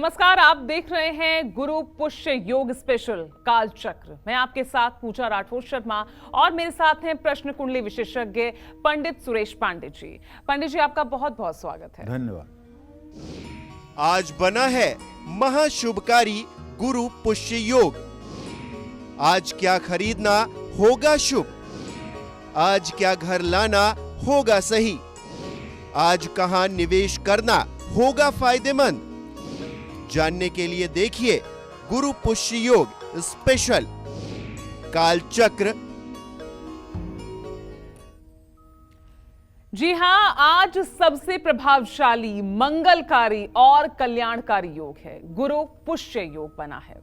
नमस्कार, आप देख रहे हैं गुरु पुष्य योग स्पेशल काल चक्र। मैं आपके साथ पूजा राठौर शर्मा और मेरे साथ हैं प्रश्न कुंडली विशेषज्ञ पंडित सुरेश पांडे जी। पंडित जी, आपका बहुत बहुत स्वागत है। धन्यवाद। आज बना है महाशुभकारी गुरु पुष्य योग। आज क्या खरीदना होगा शुभ, आज क्या घर लाना होगा सही, आज कहां निवेश करना होगा फायदेमंद। जानने के लिए देखिए गुरु पुष्य योग स्पेशल काल चक्र। जी हां, आज सबसे प्रभावशाली, मंगलकारी और कल्याणकारी योग है गुरु पुष्य योग बना है।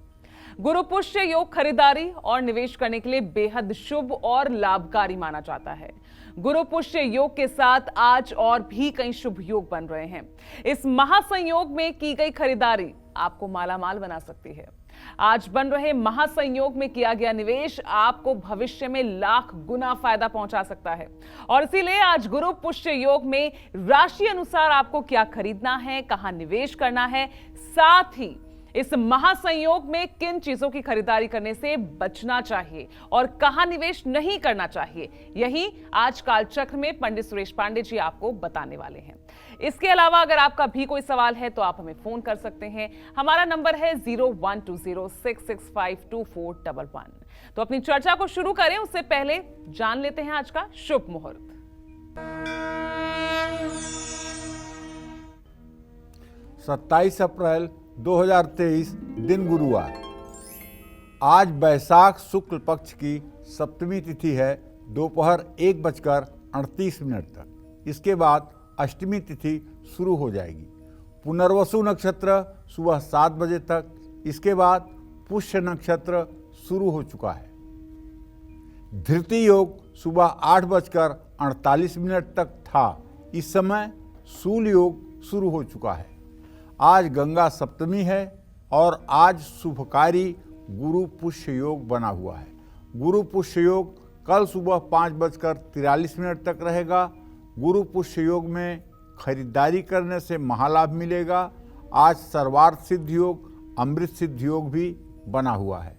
गुरु पुष्य योग खरीदारी और निवेश करने के लिए बेहद शुभ और लाभकारी माना जाता है। गुरु पुष्य योग के साथ आज और भी कई शुभ योग बन रहे हैं। इस महासंयोग में की गई खरीदारी आपको मालामाल बना सकती है। आज बन रहे महासंयोग में किया गया निवेश आपको भविष्य में लाख गुना फायदा पहुंचा सकता है। और इसीलिए आज गुरु पुष्य योग में राशि अनुसार आपको क्या खरीदना है, कहां निवेश करना है, साथ ही इस महासंयोग में किन चीजों की खरीदारी करने से बचना चाहिए और कहां निवेश नहीं करना चाहिए, यही आज कालचक्र में पंडित सुरेश पांडे जी आपको बताने वाले हैं। इसके अलावा अगर आपका भी कोई सवाल है तो आप हमें फोन कर सकते हैं। हमारा नंबर है 0120665241। तो अपनी चर्चा को शुरू करें उससे पहले जान लेते हैं आज का शुभ मुहूर्त। 27 अप्रैल 2023 दिन गुरुवार। आज वैशाख शुक्ल पक्ष की सप्तमी तिथि है दोपहर 1:38 तक। इसके बाद अष्टमी तिथि शुरू हो जाएगी। पुनर्वसु नक्षत्र सुबह 7 बजे तक। इसके बाद पुष्य नक्षत्र शुरू हो चुका है। धृति योग सुबह 8:48 तक था। इस समय शूल योग शुरू हो चुका है। आज गंगा सप्तमी है और आज शुभकारी गुरु पुष्य योग बना हुआ है। गुरु पुष्य योग कल सुबह 5:43 तक रहेगा। गुरु पुष्य योग में खरीदारी करने से महालाभ मिलेगा। आज सर्वार्थ सिद्ध योग, अमृत सिद्ध योग भी बना हुआ है।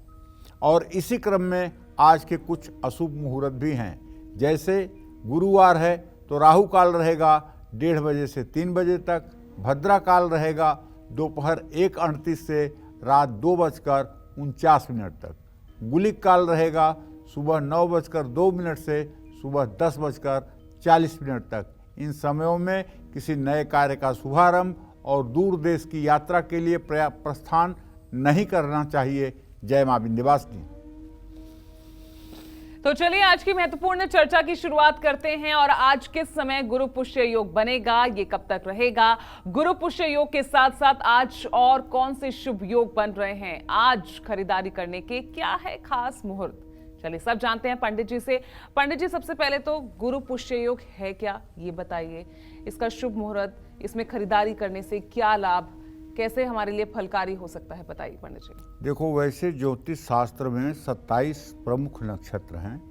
और इसी क्रम में आज के कुछ अशुभ मुहूर्त भी हैं। जैसे गुरुवार है तो राहु काल रहेगा 1:30 बजे से 3 बजे तक। भद्रा काल रहेगा दोपहर 1:38 से रात 2:49 तक। गुलिक काल रहेगा सुबह 9:02 से सुबह 10:40 तक। इन समयों में किसी नए कार्य का शुभारंभ और दूर देश की यात्रा के लिए प्रस्थान नहीं करना चाहिए। जय मां विंध्यवासिनी। तो चलिए आज की महत्वपूर्ण चर्चा की शुरुआत करते हैं। और आज किस समय गुरु पुष्य योग बनेगा, ये कब तक रहेगा, गुरु पुष्य योग के साथ साथ आज और कौन से शुभ योग बन रहे हैं, आज खरीदारी करने के क्या है खास मुहूर्त, चलिए सब जानते हैं पंडित जी से। पंडित जी, सबसे पहले तो गुरु पुष्य योग है क्या, ये बताइए। इसका शुभ मुहूर्त, इसमें खरीदारी करने से क्या लाभ, कैसे हमारे लिए फलकारी हो सकता है, बताइए पंडित जी। देखो, वैसे ज्योतिष शास्त्र में 27 प्रमुख नक्षत्र हैं,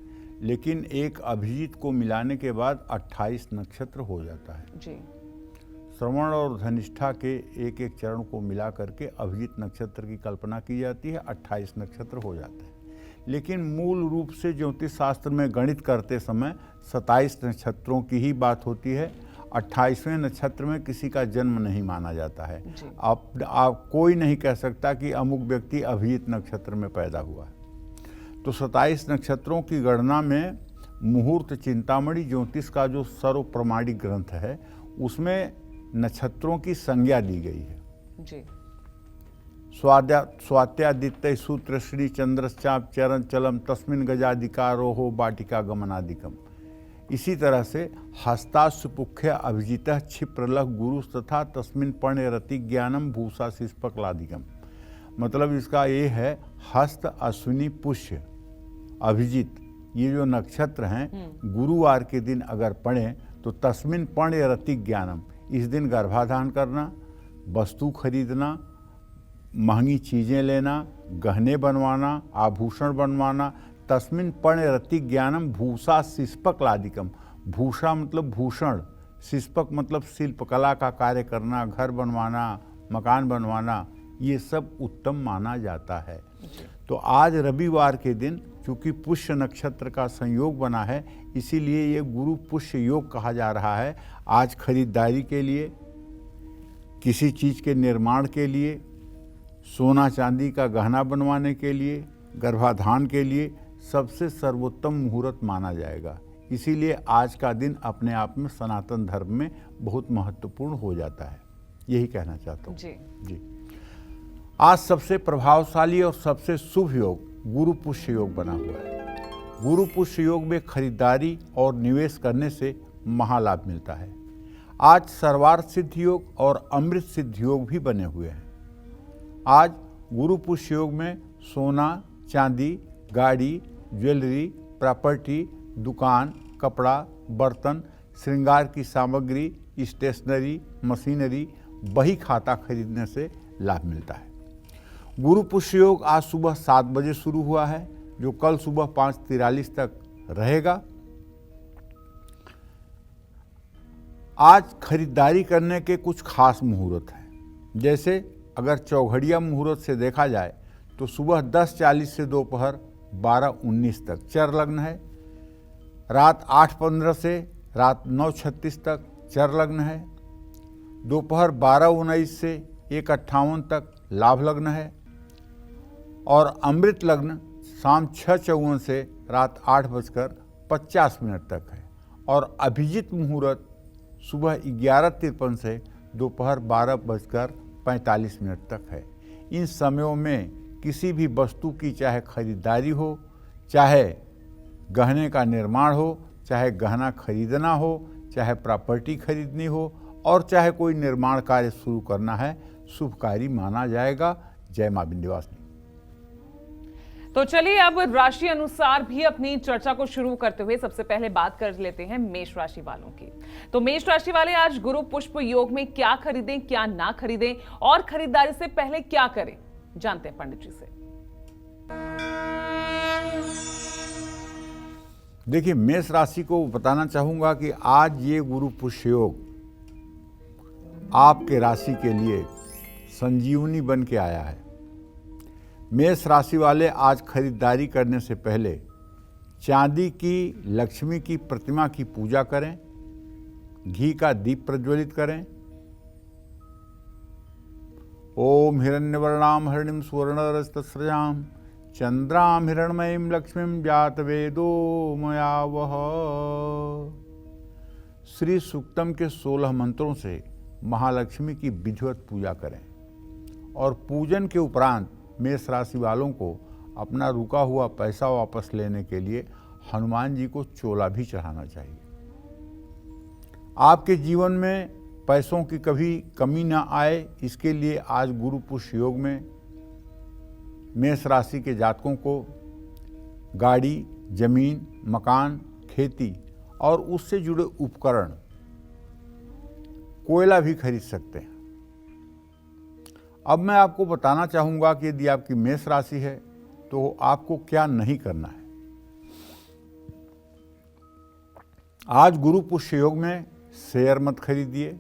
लेकिन एक अभिजीत को मिलाने के बाद 28 नक्षत्र हो जाता है जी। श्रवण और धनिष्ठा के एक एक चरण को मिला करके अभिजीत नक्षत्र की कल्पना की जाती है। 28 नक्षत्र हो जाते हैं। लेकिन मूल रूप से ज्योतिष शास्त्र में गणित करते समय 27 नक्षत्रों की ही बात होती है। 28वें नक्षत्र में किसी का जन्म नहीं माना जाता है। आप कोई नहीं कह सकता कि अमुक व्यक्ति अभिजीत नक्षत्र में पैदा हुआ है। तो 27 नक्षत्रों की गणना में मुहूर्त चिंतामणि ज्योतिष का जो सर्व प्रमाणिक ग्रंथ है उसमें नक्षत्रों की संज्ञा दी गई है जी। स्वात्यादित्य सूत्र श्री चंद्रश्चाप चरण चलम तस्मिन गजाधिकारोहो बाटिका गमनादिकम। इसी तरह से हस्ताशुपुख्य अभिजितः क्षिप्रलह गुरु तथा तस्मिन पण्य रति ज्ञानम भूषा शिष्पकलादिकम। मतलब इसका ये है हस्त अश्विनी पुष्य अभिजित, ये जो नक्षत्र हैं गुरुवार के दिन अगर पढ़ें तो तस्मिन पण्य रति ज्ञानम, इस दिन गर्भाधान करना, वस्तु खरीदना, महंगी चीज़ें लेना, गहने बनवाना, आभूषण बनवाना। तस्मिन पण्य रति ज्ञानम भूषा शिष्पकलादिकम। भूषा मतलब भूषण, शिष्पक मतलब शिल्पकला का कार्य करना, घर बनवाना, मकान बनवाना, ये सब उत्तम माना जाता है। तो आज रविवार के दिन चूंकि पुष्य नक्षत्र का संयोग बना है, इसीलिए ये गुरु पुष्य योग कहा जा रहा है। आज खरीदारी के लिए, किसी चीज़ के निर्माण के लिए, सोना चांदी का गहना बनवाने के लिए, गर्भाधान के लिए सबसे सर्वोत्तम मुहूर्त माना जाएगा। इसीलिए आज का दिन अपने आप में सनातन धर्म में बहुत महत्वपूर्ण हो जाता है। यही कहना चाहता हूँ जी। आज सबसे प्रभावशाली और सबसे शुभ योग गुरु पुष्य योग बना हुआ है। गुरु पुष्य योग में खरीदारी और निवेश करने से महालाभ मिलता है। आज सर्वार्थ सिद्धि योग और अमृत सिद्धि योग भी बने हुए हैं। आज गुरु पुष्य योग में सोना, चांदी, गाड़ी, ज्वेलरी, प्रॉपर्टी, दुकान, कपड़ा, बर्तन, श्रृंगार की सामग्री, स्टेशनरी, मशीनरी, बही खाता खरीदने से लाभ मिलता है। गुरु पुष्य योग आज सुबह 7 बजे शुरू हुआ है, जो कल सुबह 5:43 तक रहेगा। आज खरीदारी करने के कुछ खास मुहूर्त हैं। जैसे अगर चौघड़िया मुहूर्त से देखा जाए तो सुबह 10:40 से दोपहर 12:19 तक चर लग्न है। रात 8:15 से रात 9:36 तक चर लग्न है। दोपहर 12:19 से 1:58 तक लाभ लग्न है। और अमृत लग्न शाम 6:54 से रात 8:50 तक है। और अभिजित मुहूर्त सुबह 11:53 से दोपहर 12:45 तक है। इन समयों में किसी भी वस्तु की चाहे खरीदारी हो, चाहे गहने का निर्माण हो, चाहे गहना खरीदना हो, चाहे प्रॉपर्टी खरीदनी हो, और चाहे कोई निर्माण कार्य शुरू करना है, शुभकारी माना जाएगा। जय मां विंध्यवासिनी। तो चलिए अब राशि अनुसार भी अपनी चर्चा को शुरू करते हुए सबसे पहले बात कर लेते हैं मेष राशि वालों की। तो मेष राशि वाले आज गुरु पुष्प योग में क्या खरीदें, क्या ना खरीदें, और खरीदारी से पहले क्या करें, जानते हैं पंडित जी से। देखिए, मेष राशि को बताना चाहूंगा कि आज ये गुरु पुष्य योग आपके राशि के लिए संजीवनी बन के आया है। मेष राशि वाले आज खरीदारी करने से पहले चांदी की लक्ष्मी की प्रतिमा की पूजा करें, घी का दीप प्रज्वलित करें। ओम हिरण्यवर्णाम हरिणीम सुवर्णरजतस्रजाम चंद्राम हिरण्मयीं लक्ष्मीं जातवेदो मया वह। श्री सूक्तम के 16 मंत्रों से महालक्ष्मी की विधिवत पूजा करें। और पूजन के उपरांत मेष राशि वालों को अपना रुका हुआ पैसा वापस लेने के लिए हनुमान जी को चोला भी चढ़ाना चाहिए। आपके जीवन में पैसों की कभी कमी ना आए, इसके लिए आज गुरु पुष्य योग में मेष राशि के जातकों को गाड़ी, जमीन, मकान, खेती और उससे जुड़े उपकरण, कोयला भी खरीद सकते हैं। अब मैं आपको बताना चाहूंगा कि यदि आपकी मेष राशि है तो आपको क्या नहीं करना है। आज गुरु पुष्य योग में शेयर मत खरीदिए,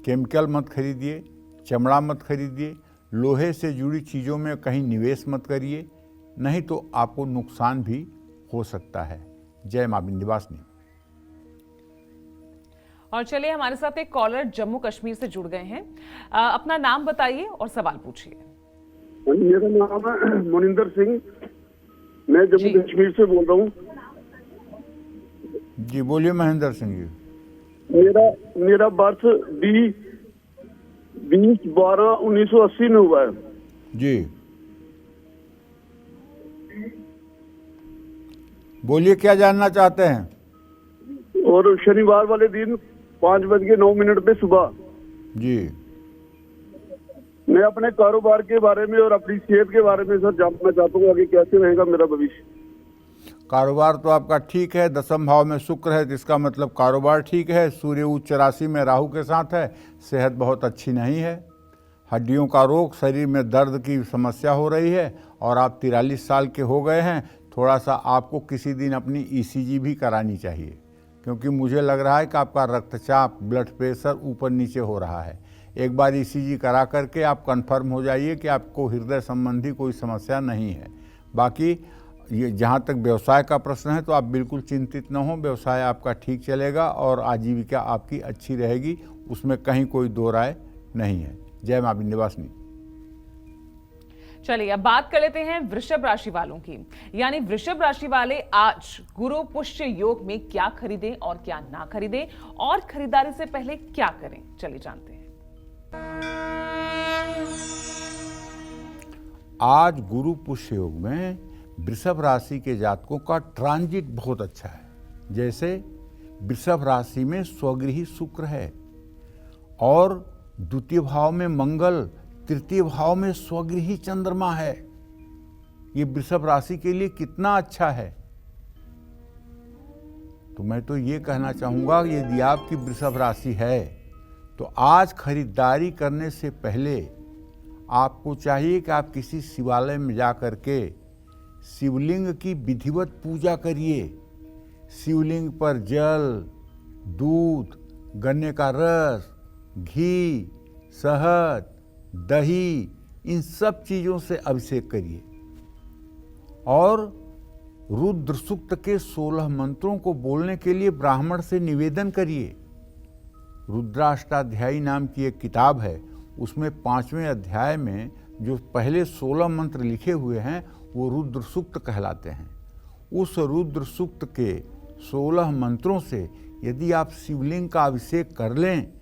केमिकल मत खरीदिए, चमड़ा मत खरीदिए, लोहे से जुड़ी चीज़ों में कहीं निवेश मत करिए, नहीं तो आपको नुकसान भी हो सकता है। जय मां विंध्यवासिनी। और चलिए हमारे साथ एक कॉलर जम्मू कश्मीर से जुड़ गए हैं। अपना नाम बताइए और सवाल पूछिए। मेरा नाम है मोनिंदर सिंह, मैं जम्मू कश्मीर से बोल रहा हूँ। जी बोलिए महेंद्र सिंह जी। मेरा बर्थ 20/12/1980 में हुआ है। जी बोलिए, क्या जानना चाहते हैं। और शनिवार वाले दिन 5:09 पे सुबह। जी मैं अपने कारोबार के बारे में और अपनी सेहत के बारे में सर जानना चाहता हूँ, आगे कैसे रहेगा मेरा भविष्य। कारोबार तो आपका ठीक है, 10वें भाव में शुक्र है, जिसका मतलब कारोबार ठीक है। सूर्य उच्च राशि में राहु के साथ है। सेहत बहुत अच्छी नहीं है, हड्डियों का रोग, शरीर में दर्द की समस्या हो रही है। और आप 43 साल के हो गए हैं। थोड़ा सा आपको किसी दिन अपनी ECG भी करानी चाहिए, क्योंकि मुझे लग रहा है कि आपका रक्तचाप, ब्लड प्रेशर ऊपर नीचे हो रहा है। एक बार ईसीजी करा करके आप कंफर्म हो जाइए कि आपको हृदय संबंधी कोई समस्या नहीं है। बाकी ये जहाँ तक व्यवसाय का प्रश्न है तो आप बिल्कुल चिंतित न हो, व्यवसाय आपका ठीक चलेगा और आजीविका आपकी अच्छी रहेगी, उसमें कहीं कोई दो राय नहीं है। जय मां विंध्यवासिनी। चलिए अब बात कर लेते हैं वृषभ राशि वालों की। यानी वृषभ राशि वाले आज गुरु पुष्य योग में क्या खरीदें और क्या ना खरीदें, और खरीदारी से पहले क्या करें, चलिए जानते हैं। आज गुरु पुष्य योग में वृषभ राशि के जातकों का ट्रांजिट बहुत अच्छा है। जैसे वृषभ राशि में स्वगृही शुक्र है और द्वितीय भाव में मंगल, तृतीय भाव में स्वगृही चंद्रमा है। ये वृषभ राशि के लिए कितना अच्छा है। तो मैं तो ये कहना चाहूंगा यदि आपकी वृषभ राशि है तो आज खरीदारी करने से पहले आपको चाहिए कि आप किसी शिवालय में जा करके शिवलिंग की विधिवत पूजा करिए। शिवलिंग पर जल, दूध, गन्ने का रस, घी, शहद, दही, इन सब चीज़ों से अभिषेक करिए और रुद्र सूक्त के 16 मंत्रों को बोलने के लिए ब्राह्मण से निवेदन करिए। रुद्राष्टाध्यायी नाम की एक किताब है, उसमें 5वें अध्याय में जो पहले 16 मंत्र लिखे हुए हैं वो रुद्र सूक्त कहलाते हैं। उस रुद्र सूक्त के 16 मंत्रों से यदि आप शिवलिंग का अभिषेक कर लें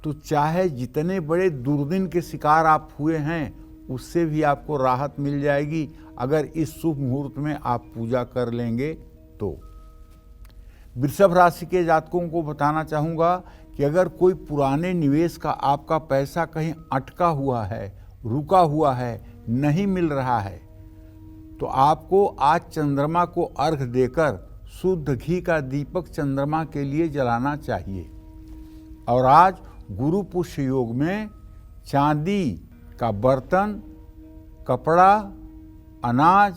तो चाहे जितने बड़े दुर्दिन के शिकार आप हुए हैं उससे भी आपको राहत मिल जाएगी, अगर इस शुभ मुहूर्त में आप पूजा कर लेंगे तो। वृषभ राशि के जातकों को बताना चाहूँगा कि अगर कोई पुराने निवेश का आपका पैसा कहीं अटका हुआ है, रुका हुआ है, नहीं मिल रहा है, तो आपको आज चंद्रमा को अर्घ देकर शुद्ध घी का दीपक चंद्रमा के लिए जलाना चाहिए। और आज गुरु पुष्य योग में चांदी का बर्तन, कपड़ा, अनाज,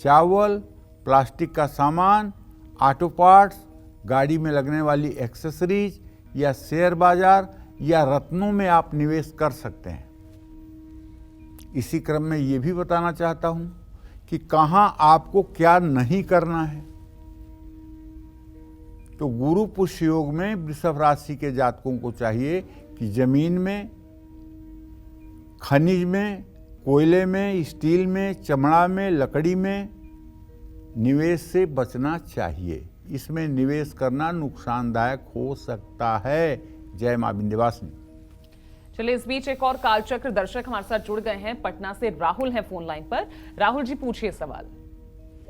चावल, प्लास्टिक का सामान, ऑटो पार्ट्स, गाड़ी में लगने वाली एक्सेसरीज या शेयर बाजार या रत्नों में आप निवेश कर सकते हैं। इसी क्रम में ये भी बताना चाहता हूं कि कहाँ आपको क्या नहीं करना है। तो गुरु पुष्य योग में वृषभ राशि के जातकों को चाहिए कि जमीन में, खनिज में, कोयले में, स्टील में, चमड़ा में, लकड़ी में निवेश से बचना चाहिए। इसमें निवेश करना नुकसानदायक हो सकता है। जय मां विंध्यवासिनी। चलिए इस बीच एक और कालचक्र दर्शक हमारे साथ जुड़ गए हैं। पटना से राहुल हैं फोन लाइन पर। राहुल जी पूछिए सवाल।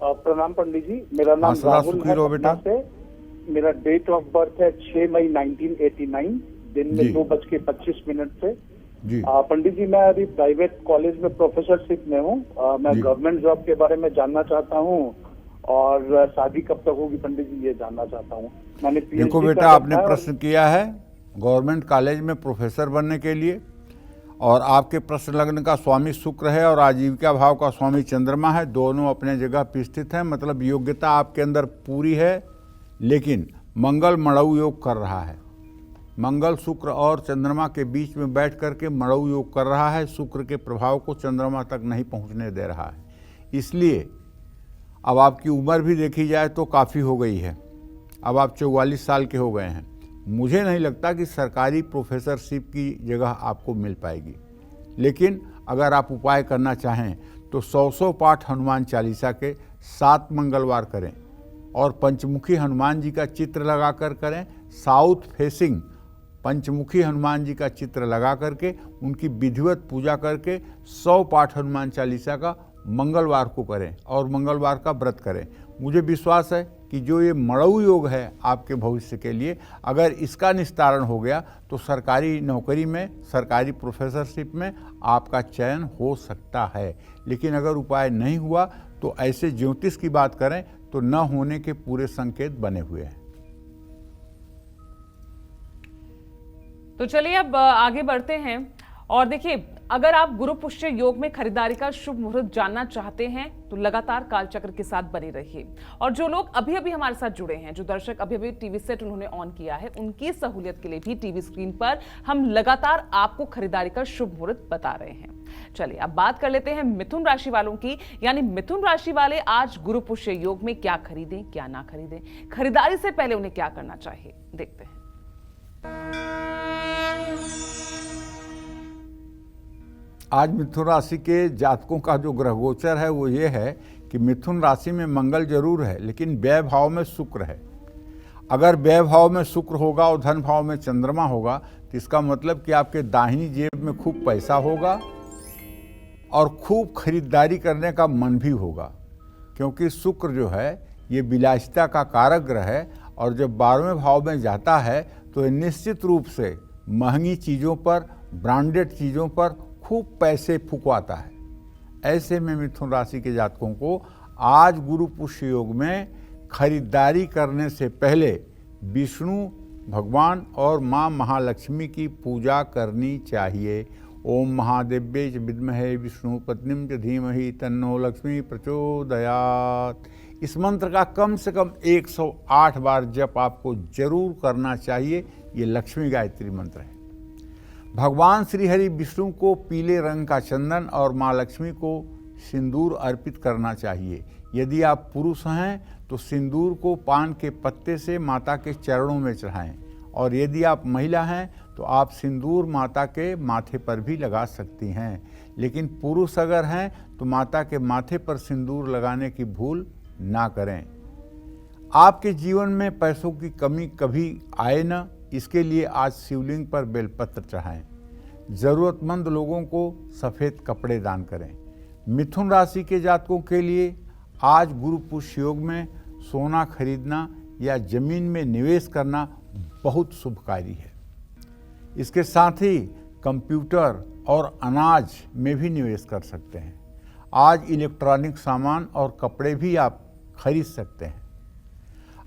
प्रणाम पंडित जी, मेरा नाम सदा राहुल सुखी है रहो पटना बेटा। से। मेरा डेट ऑफ बर्थ है 6 मई 1989, दिन में जी। 2:25 से। जी पंडित जी, मैं अभी प्राइवेट कॉलेज में प्रोफेसरशिप में हूँ। मैं जी। गवर्नमेंट जॉब के बारे में जानना चाहता हूँ और शादी कब तक होगी पंडित जी, ये जानना चाहता हूँ। मैंने देखो PhD बेटा, कर आपने रखा है और- प्रश्न किया है गवर्नमेंट कॉलेज में प्रोफेसर बनने के लिए, और आपके प्रश्न लग्न का स्वामी शुक्र है और आजीविका भाव का स्वामी चंद्रमा है। दोनों अपने जगह पर स्थित हैं, मतलब योग्यता आपके अंदर पूरी है। लेकिन मंगल मड़ऊ योग कर रहा है। मंगल शुक्र और चंद्रमा के बीच में बैठ करके मड़ऊ योग कर रहा है। शुक्र के प्रभाव को चंद्रमा तक नहीं पहुंचने दे रहा है। इसलिए अब आपकी उम्र भी देखी जाए तो काफ़ी हो गई है। अब आप 44 साल के हो गए हैं। मुझे नहीं लगता कि सरकारी प्रोफेसरशिप की जगह आपको मिल पाएगी। लेकिन अगर आप उपाय करना चाहें तो 100 पाठ हनुमान चालीसा के 7 मंगलवार करें और पंचमुखी हनुमान जी का चित्र लगा कर करें। साउथ फेसिंग पंचमुखी हनुमान जी का चित्र लगा करके उनकी विधिवत पूजा करके 100 पाठ हनुमान चालीसा का मंगलवार को करें और मंगलवार का व्रत करें। मुझे विश्वास है कि जो ये मड़ऊ योग है आपके भविष्य के लिए, अगर इसका निस्तारण हो गया तो सरकारी नौकरी में, सरकारी प्रोफेसरशिप में आपका चयन हो सकता है। लेकिन अगर उपाय नहीं हुआ तो ऐसे ज्योतिष की बात करें तो न होने के पूरे संकेत बने हुए हैं। तो चलिए अब आगे बढ़ते हैं और देखिए अगर आप गुरु पुष्य योग में खरीदारी का शुभ मुहूर्त जानना चाहते हैं तो लगातार कालचक्र के साथ बने रहिए। और जो लोग अभी अभी हमारे साथ जुड़े हैं, जो दर्शक अभी अभी टीवी सेट उन्होंने ऑन किया है, उनकी सहूलियत के लिए भी टीवी स्क्रीन पर हम लगातार आपको खरीदारी का शुभ मुहूर्त बता रहे हैं। चलिए अब बात कर लेते हैं मिथुन राशि वालों की। यानी मिथुन राशि वाले आज गुरु पुष्य योग में क्या खरीदें, क्या ना खरीदें, खरीदारी से पहले उन्हें क्या करना चाहिए, देखते हैं। आज मिथुन राशि के जातकों का जो ग्रह गोचर है वो ये है कि मिथुन राशि में मंगल जरूर है, लेकिन व्यय भाव में शुक्र है। अगर व्यय भाव में शुक्र होगा और धन भाव में चंद्रमा होगा तो इसका मतलब कि आपके दाहिनी जेब में खूब पैसा होगा और खूब खरीदारी करने का मन भी होगा, क्योंकि शुक्र जो है ये विलासिता का कारक ग्रह है और जब 12वें भाव में जाता है तो ये निश्चित रूप से महंगी चीज़ों पर, ब्रांडेड चीज़ों पर खूब पैसे फूकवाता है। ऐसे में मिथुन राशि के जातकों को आज गुरु पुष्य योग में खरीदारी करने से पहले विष्णु भगवान और माँ महालक्ष्मी की पूजा करनी चाहिए। ओम महादेव्ये च विद्महे विष्णु पत्नीम च धीमहि तन्नो लक्ष्मी प्रचोदयात्। इस मंत्र का कम से कम 108 बार जप आपको जरूर करना चाहिए। ये लक्ष्मी गायत्री मंत्र है। भगवान श्री हरि विष्णु को पीले रंग का चंदन और माँ लक्ष्मी को सिंदूर अर्पित करना चाहिए। यदि आप पुरुष हैं तो सिंदूर को पान के पत्ते से माता के चरणों में चढ़ाएं, और यदि आप महिला हैं तो आप सिंदूर माता के माथे पर भी लगा सकती हैं। लेकिन पुरुष अगर हैं तो माता के माथे पर सिंदूर लगाने की भूल ना करें। आपके जीवन में पैसों की कमी कभी आए न, इसके लिए आज शिवलिंग पर बेलपत्र चढ़ाएं। ज़रूरतमंद लोगों को सफ़ेद कपड़े दान करें। मिथुन राशि के जातकों के लिए आज गुरु पुष्य योग में सोना खरीदना या जमीन में निवेश करना बहुत शुभकारी है। इसके साथ ही कंप्यूटर और अनाज में भी निवेश कर सकते हैं। आज इलेक्ट्रॉनिक सामान और कपड़े भी आप खरीद सकते हैं।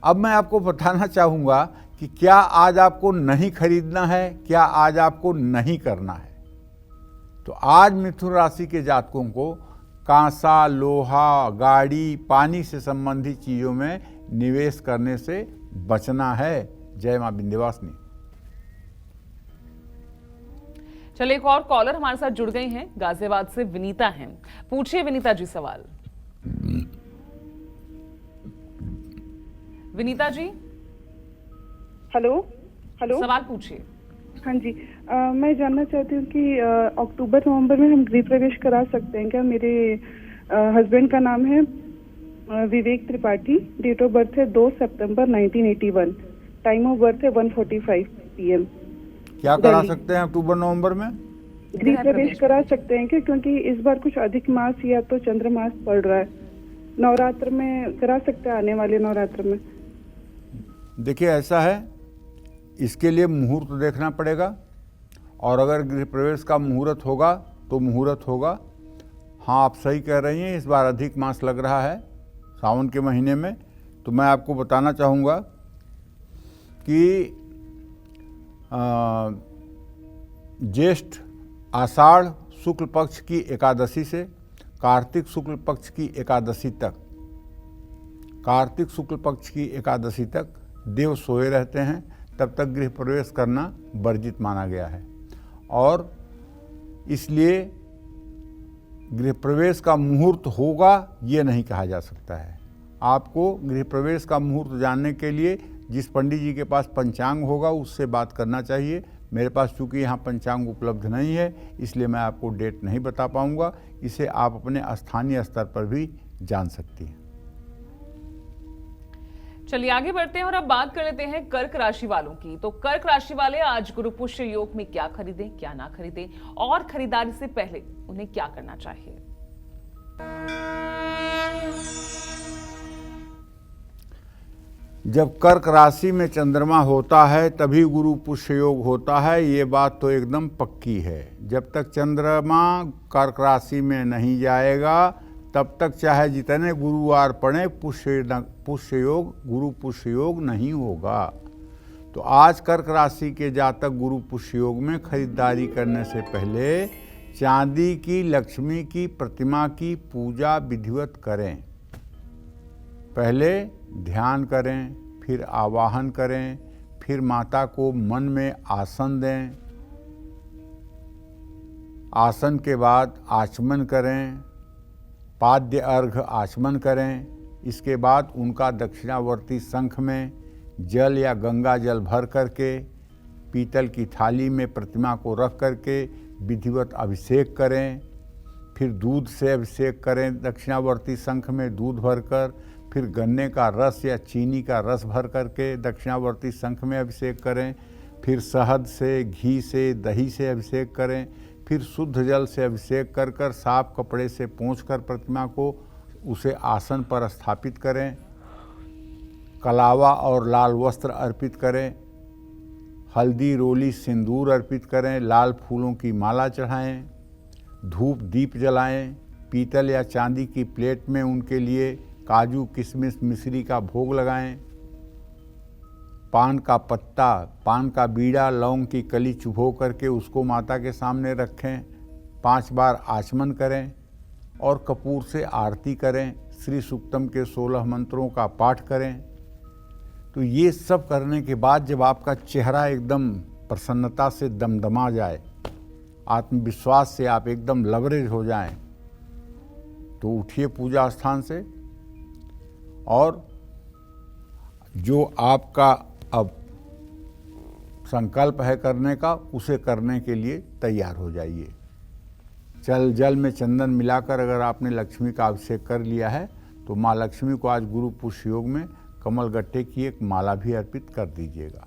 अब मैं आपको बताना चाहूँगा कि क्या आज आपको नहीं खरीदना है, क्या आज आपको नहीं करना है। तो आज मिथुन राशि के जातकों को कांसा, लोहा, गाड़ी, पानी से संबंधित चीज़ों में निवेश करने से बचना है। जय मां विंध्यवासिनी। चलिए एक और कॉलर हमारे साथ जुड़ गई हैं, गाजियाबाद से विनीता हैं। पूछिए विनीता जी सवाल। विनीता जी हेलो हेलो, सवाल पूछिए। हाँ जी, मैं जानना चाहती हूँ कि अक्टूबर नवंबर में हम गृह प्रवेश करा सकते हैं क्या? मेरे हस्बैंड का नाम है विवेक त्रिपाठी, डेट ऑफ बर्थ है 2 सितंबर 1981, टाइम ऑफ बर्थ है 1:45 PM। क्या करा सकते हैं अक्टूबर नवंबर में? गृह प्रवेश करा सकते हैं क्या? क्योंकि इस बार कुछ अधिक मास या तो चंद्रमास पड़ रहा है। नवरात्र में करा सकते हैं, आने वाले नवरात्र में। देखिए ऐसा है, इसके लिए मुहूर्त देखना पड़ेगा, और अगर गृह प्रवेश का मुहूर्त होगा तो मुहूर्त होगा। हाँ, आप सही कह रही हैं, इस बार अधिक मास लग रहा है सावन के महीने में। तो मैं आपको बताना चाहूँगा कि ज्येष्ठ आषाढ़ शुक्ल पक्ष की एकादशी से कार्तिक शुक्ल पक्ष की एकादशी तक, कार्तिक शुक्ल पक्ष की एकादशी तक देव सोए रहते हैं, तब तक गृह प्रवेश करना वर्जित माना गया है। और इसलिए गृह प्रवेश का मुहूर्त होगा ये नहीं कहा जा सकता है। आपको गृह प्रवेश का मुहूर्त जानने के लिए जिस पंडित जी के पास पंचांग होगा उससे बात करना चाहिए। मेरे पास चूँकि यहाँ पंचांग उपलब्ध नहीं है, इसलिए मैं आपको डेट नहीं बता पाऊँगा। इसे आप अपने स्थानीय स्तर पर भी जान सकती हैं। चलिए आगे बढ़ते हैं और अब बात कर लेते हैं कर्क राशि वालों की। तो कर्क राशि वाले आज गुरु पुष्य योग में क्या खरीदें, क्या ना खरीदें, और खरीदारी से पहले उन्हें क्या करना चाहिए। जब कर्क राशि में चंद्रमा होता है तभी गुरु पुष्य योग होता है, ये बात तो एकदम पक्की है। जब तक चंद्रमा कर्क राशि में नहीं जाएगा तब तक चाहे जितने गुरुवार पड़े पुष्य योग, गुरु पुष्य योग नहीं होगा। तो आज कर्क राशि के जातक गुरु पुष्य योग में खरीदारी करने से पहले चांदी की लक्ष्मी की प्रतिमा की पूजा विधिवत करें। पहले ध्यान करें, फिर आवाहन करें, फिर माता को मन में आसन दें। आसन के बाद आचमन करें, पाद्य अर्घ आचमन करें। इसके बाद उनका दक्षिणावर्ती शंख में जल या गंगा जल भर करके पीतल की थाली में प्रतिमा को रख करके विधिवत अभिषेक करें। फिर दूध से अभिषेक करें, दक्षिणावर्ती शंख में दूध भरकर। फिर गन्ने का रस या चीनी का रस भर करके दक्षिणावर्ती शंख में अभिषेक करें। फिर शहद से, घी से, दही से अभिषेक करें। फिर शुद्ध जल से अभिषेक कर कर साफ कपड़े से पोंछकर प्रतिमा को उसे आसन पर स्थापित करें। कलावा और लाल वस्त्र अर्पित करें। हल्दी, रोली, सिंदूर अर्पित करें। लाल फूलों की माला चढ़ाएं। धूप दीप जलाएं। पीतल या चांदी की प्लेट में उनके लिए काजू, किशमिश, मिश्री का भोग लगाएं। पान का पत्ता, पान का बीड़ा, लौंग की कली चुभो करके उसको माता के सामने रखें। 5 बार आचमन करें और कपूर से आरती करें। श्री सूक्तम के 16 मंत्रों का पाठ करें। तो ये सब करने के बाद जब आपका चेहरा एकदम प्रसन्नता से दमदमा जाए, आत्मविश्वास से आप एकदम लबरेज हो जाएं, तो उठिए पूजा स्थान से और जो आपका अब संकल्प है करने का, उसे करने के लिए तैयार हो जाइए। जल में चंदन मिलाकर अगर आपने लक्ष्मी का अभिषेक कर लिया है तो माँ लक्ष्मी को आज गुरु पुष्य योग में कमल गट्टे की एक माला भी अर्पित कर दीजिएगा।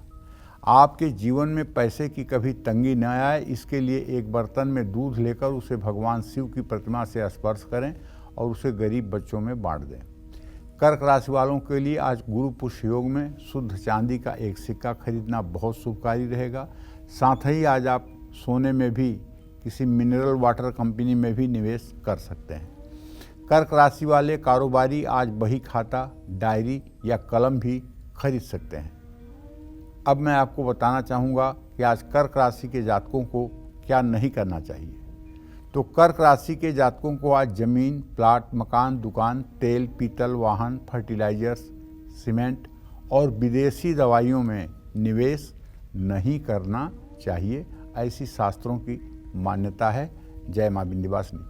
आपके जीवन में पैसे की कभी तंगी न आए, इसके लिए एक बर्तन में दूध लेकर उसे भगवान शिव की प्रतिमा से स्पर्श करें और उसे गरीब बच्चों में बांट दें। कर्क राशि वालों के लिए आज गुरु पुष्य योग में शुद्ध चांदी का एक सिक्का खरीदना बहुत शुभकारी रहेगा। साथ ही आज आप सोने में भी किसी मिनरल वाटर कंपनी में भी निवेश कर सकते हैं। कर्क राशि वाले कारोबारी आज बही खाता, डायरी या कलम भी खरीद सकते हैं। अब मैं आपको बताना चाहूँगा कि आज कर्क राशि के जातकों को क्या नहीं करना चाहिए। तो कर्क राशि के जातकों को आज जमीन, प्लाट, मकान, दुकान, तेल, पीतल, वाहन, फर्टिलाइजर्स, सीमेंट और विदेशी दवाइयों में निवेश नहीं करना चाहिए। ऐसी शास्त्रों की मान्यता है। जय मां विंध्यवासिनी।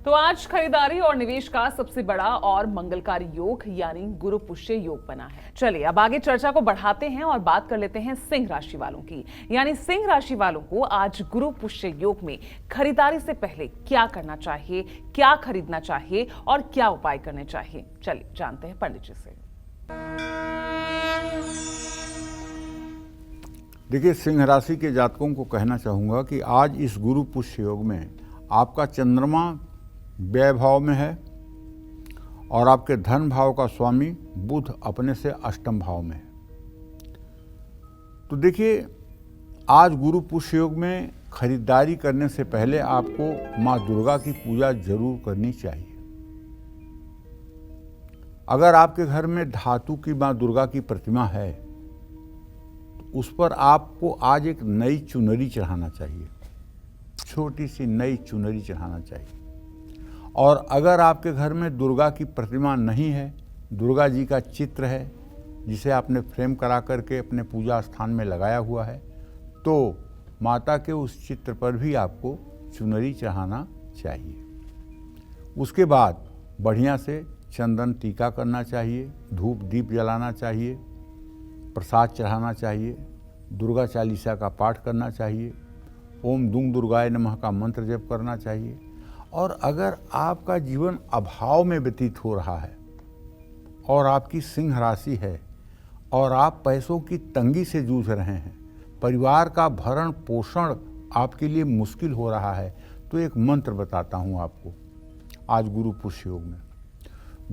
तो आज खरीदारी और निवेश का सबसे बड़ा और मंगलकारी योग यानी गुरु पुष्य योग बना है। चलिए अब आगे चर्चा को बढ़ाते हैं और बात कर लेते हैं सिंह राशि वालों की। यानी सिंह राशि वालों को आज गुरु पुष्य योग में खरीदारी से पहले क्या करना चाहिए, क्या खरीदना चाहिए और क्या उपाय करने चाहिए, चलिए जानते हैं पंडित जी से। देखिए, सिंह राशि के जातकों को कहना चाहूँगा कि आज इस गुरु पुष्य योग में आपका चंद्रमा व्यय भाव में है और आपके धन भाव का स्वामी बुध अपने से अष्टम भाव में है। तो देखिए, आज गुरु पुष्य योग में खरीदारी करने से पहले आपको माँ दुर्गा की पूजा जरूर करनी चाहिए। अगर आपके घर में धातु की माँ दुर्गा की प्रतिमा है तो उस पर आपको आज एक नई चुनरी चढ़ाना चाहिए, छोटी सी नई चुनरी चढ़ाना चाहिए। और अगर आपके घर में दुर्गा की प्रतिमा नहीं है, दुर्गा जी का चित्र है जिसे आपने फ्रेम करा करके अपने पूजा स्थान में लगाया हुआ है, तो माता के उस चित्र पर भी आपको चुनरी चढ़ाना चाहिए। उसके बाद बढ़िया से चंदन टीका करना चाहिए, धूप दीप जलाना चाहिए, प्रसाद चढ़ाना चाहिए, दुर्गा चालीसा का पाठ करना चाहिए, ओम दुंग दुर्गाय नमः का मंत्र जप करना चाहिए। और अगर आपका जीवन अभाव में व्यतीत हो रहा है और आपकी सिंह राशि है और आप पैसों की तंगी से जूझ रहे हैं, परिवार का भरण पोषण आपके लिए मुश्किल हो रहा है, तो एक मंत्र बताता हूँ आपको आज गुरु पुष्य योग में।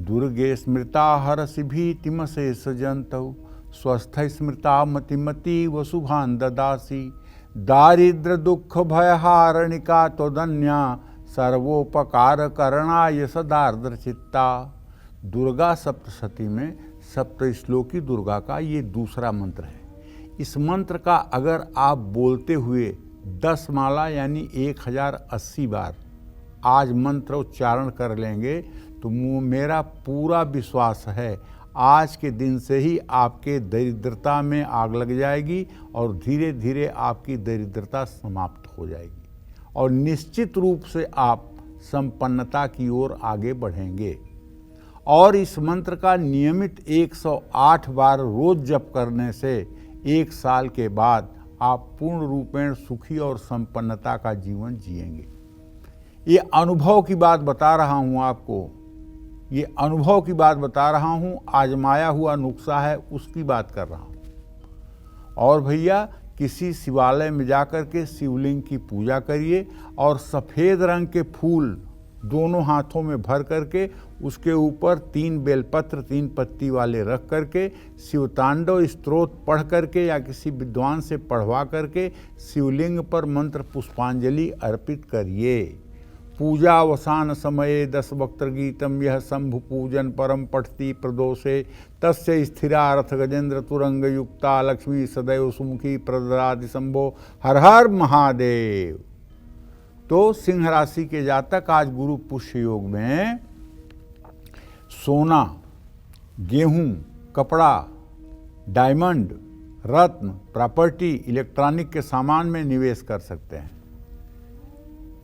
दुर्गे स्मृता हरसि भीतिम शेष जंतौ स्वस्थ स्मृता मतिमति वसुभान ददासी दारिद्र दुख भयहारणिका त्वदन्या सर्वोपकार करणाय सदार्द्र चित्ता। दुर्गा सप्तशती में सप्त श्लोकी दुर्गा का ये दूसरा मंत्र है। इस मंत्र का अगर आप बोलते हुए 10 माला यानी 1080 बार आज मंत्र उच्चारण कर लेंगे तो मेरा पूरा विश्वास है आज के दिन से ही आपके दरिद्रता में आग लग जाएगी और धीरे धीरे आपकी दरिद्रता समाप्त हो जाएगी और निश्चित रूप से आप संपन्नता की ओर आगे बढ़ेंगे। और इस मंत्र का नियमित 108 बार रोज जप करने से 1 साल के बाद आप पूर्ण रूपेण सुखी और संपन्नता का जीवन जिएंगे। ये अनुभव की बात बता रहा हूँ आपको, ये अनुभव की बात बता रहा हूँ, आजमाया हुआ नुस्खा है उसकी बात कर रहा हूँ। और भैया किसी शिवालय में जाकर के शिवलिंग की पूजा करिए और सफ़ेद रंग के फूल दोनों हाथों में भर करके उसके ऊपर 3 बेलपत्र 3 पत्ती वाले रख करके शिवतांडव स्तोत्र पढ़ करके या किसी विद्वान से पढ़वा करके शिवलिंग पर मंत्र पुष्पांजलि अर्पित करिए। पूजा अवसान समये 10 वक्त्र गीतम यह शंभु पूजन परम पठती प्रदोषे तस्य स्थिरार्थ गजेंद्र तुरंग युक्ता लक्ष्मी सदैव सुमुखी प्रदरादि शंभो हर हर महादेव। तो सिंह राशि के जातक आज गुरु पुष्य योग में सोना, गेहूं, कपड़ा, डायमंड, रत्न, प्रॉपर्टी, इलेक्ट्रॉनिक के सामान में निवेश कर सकते हैं।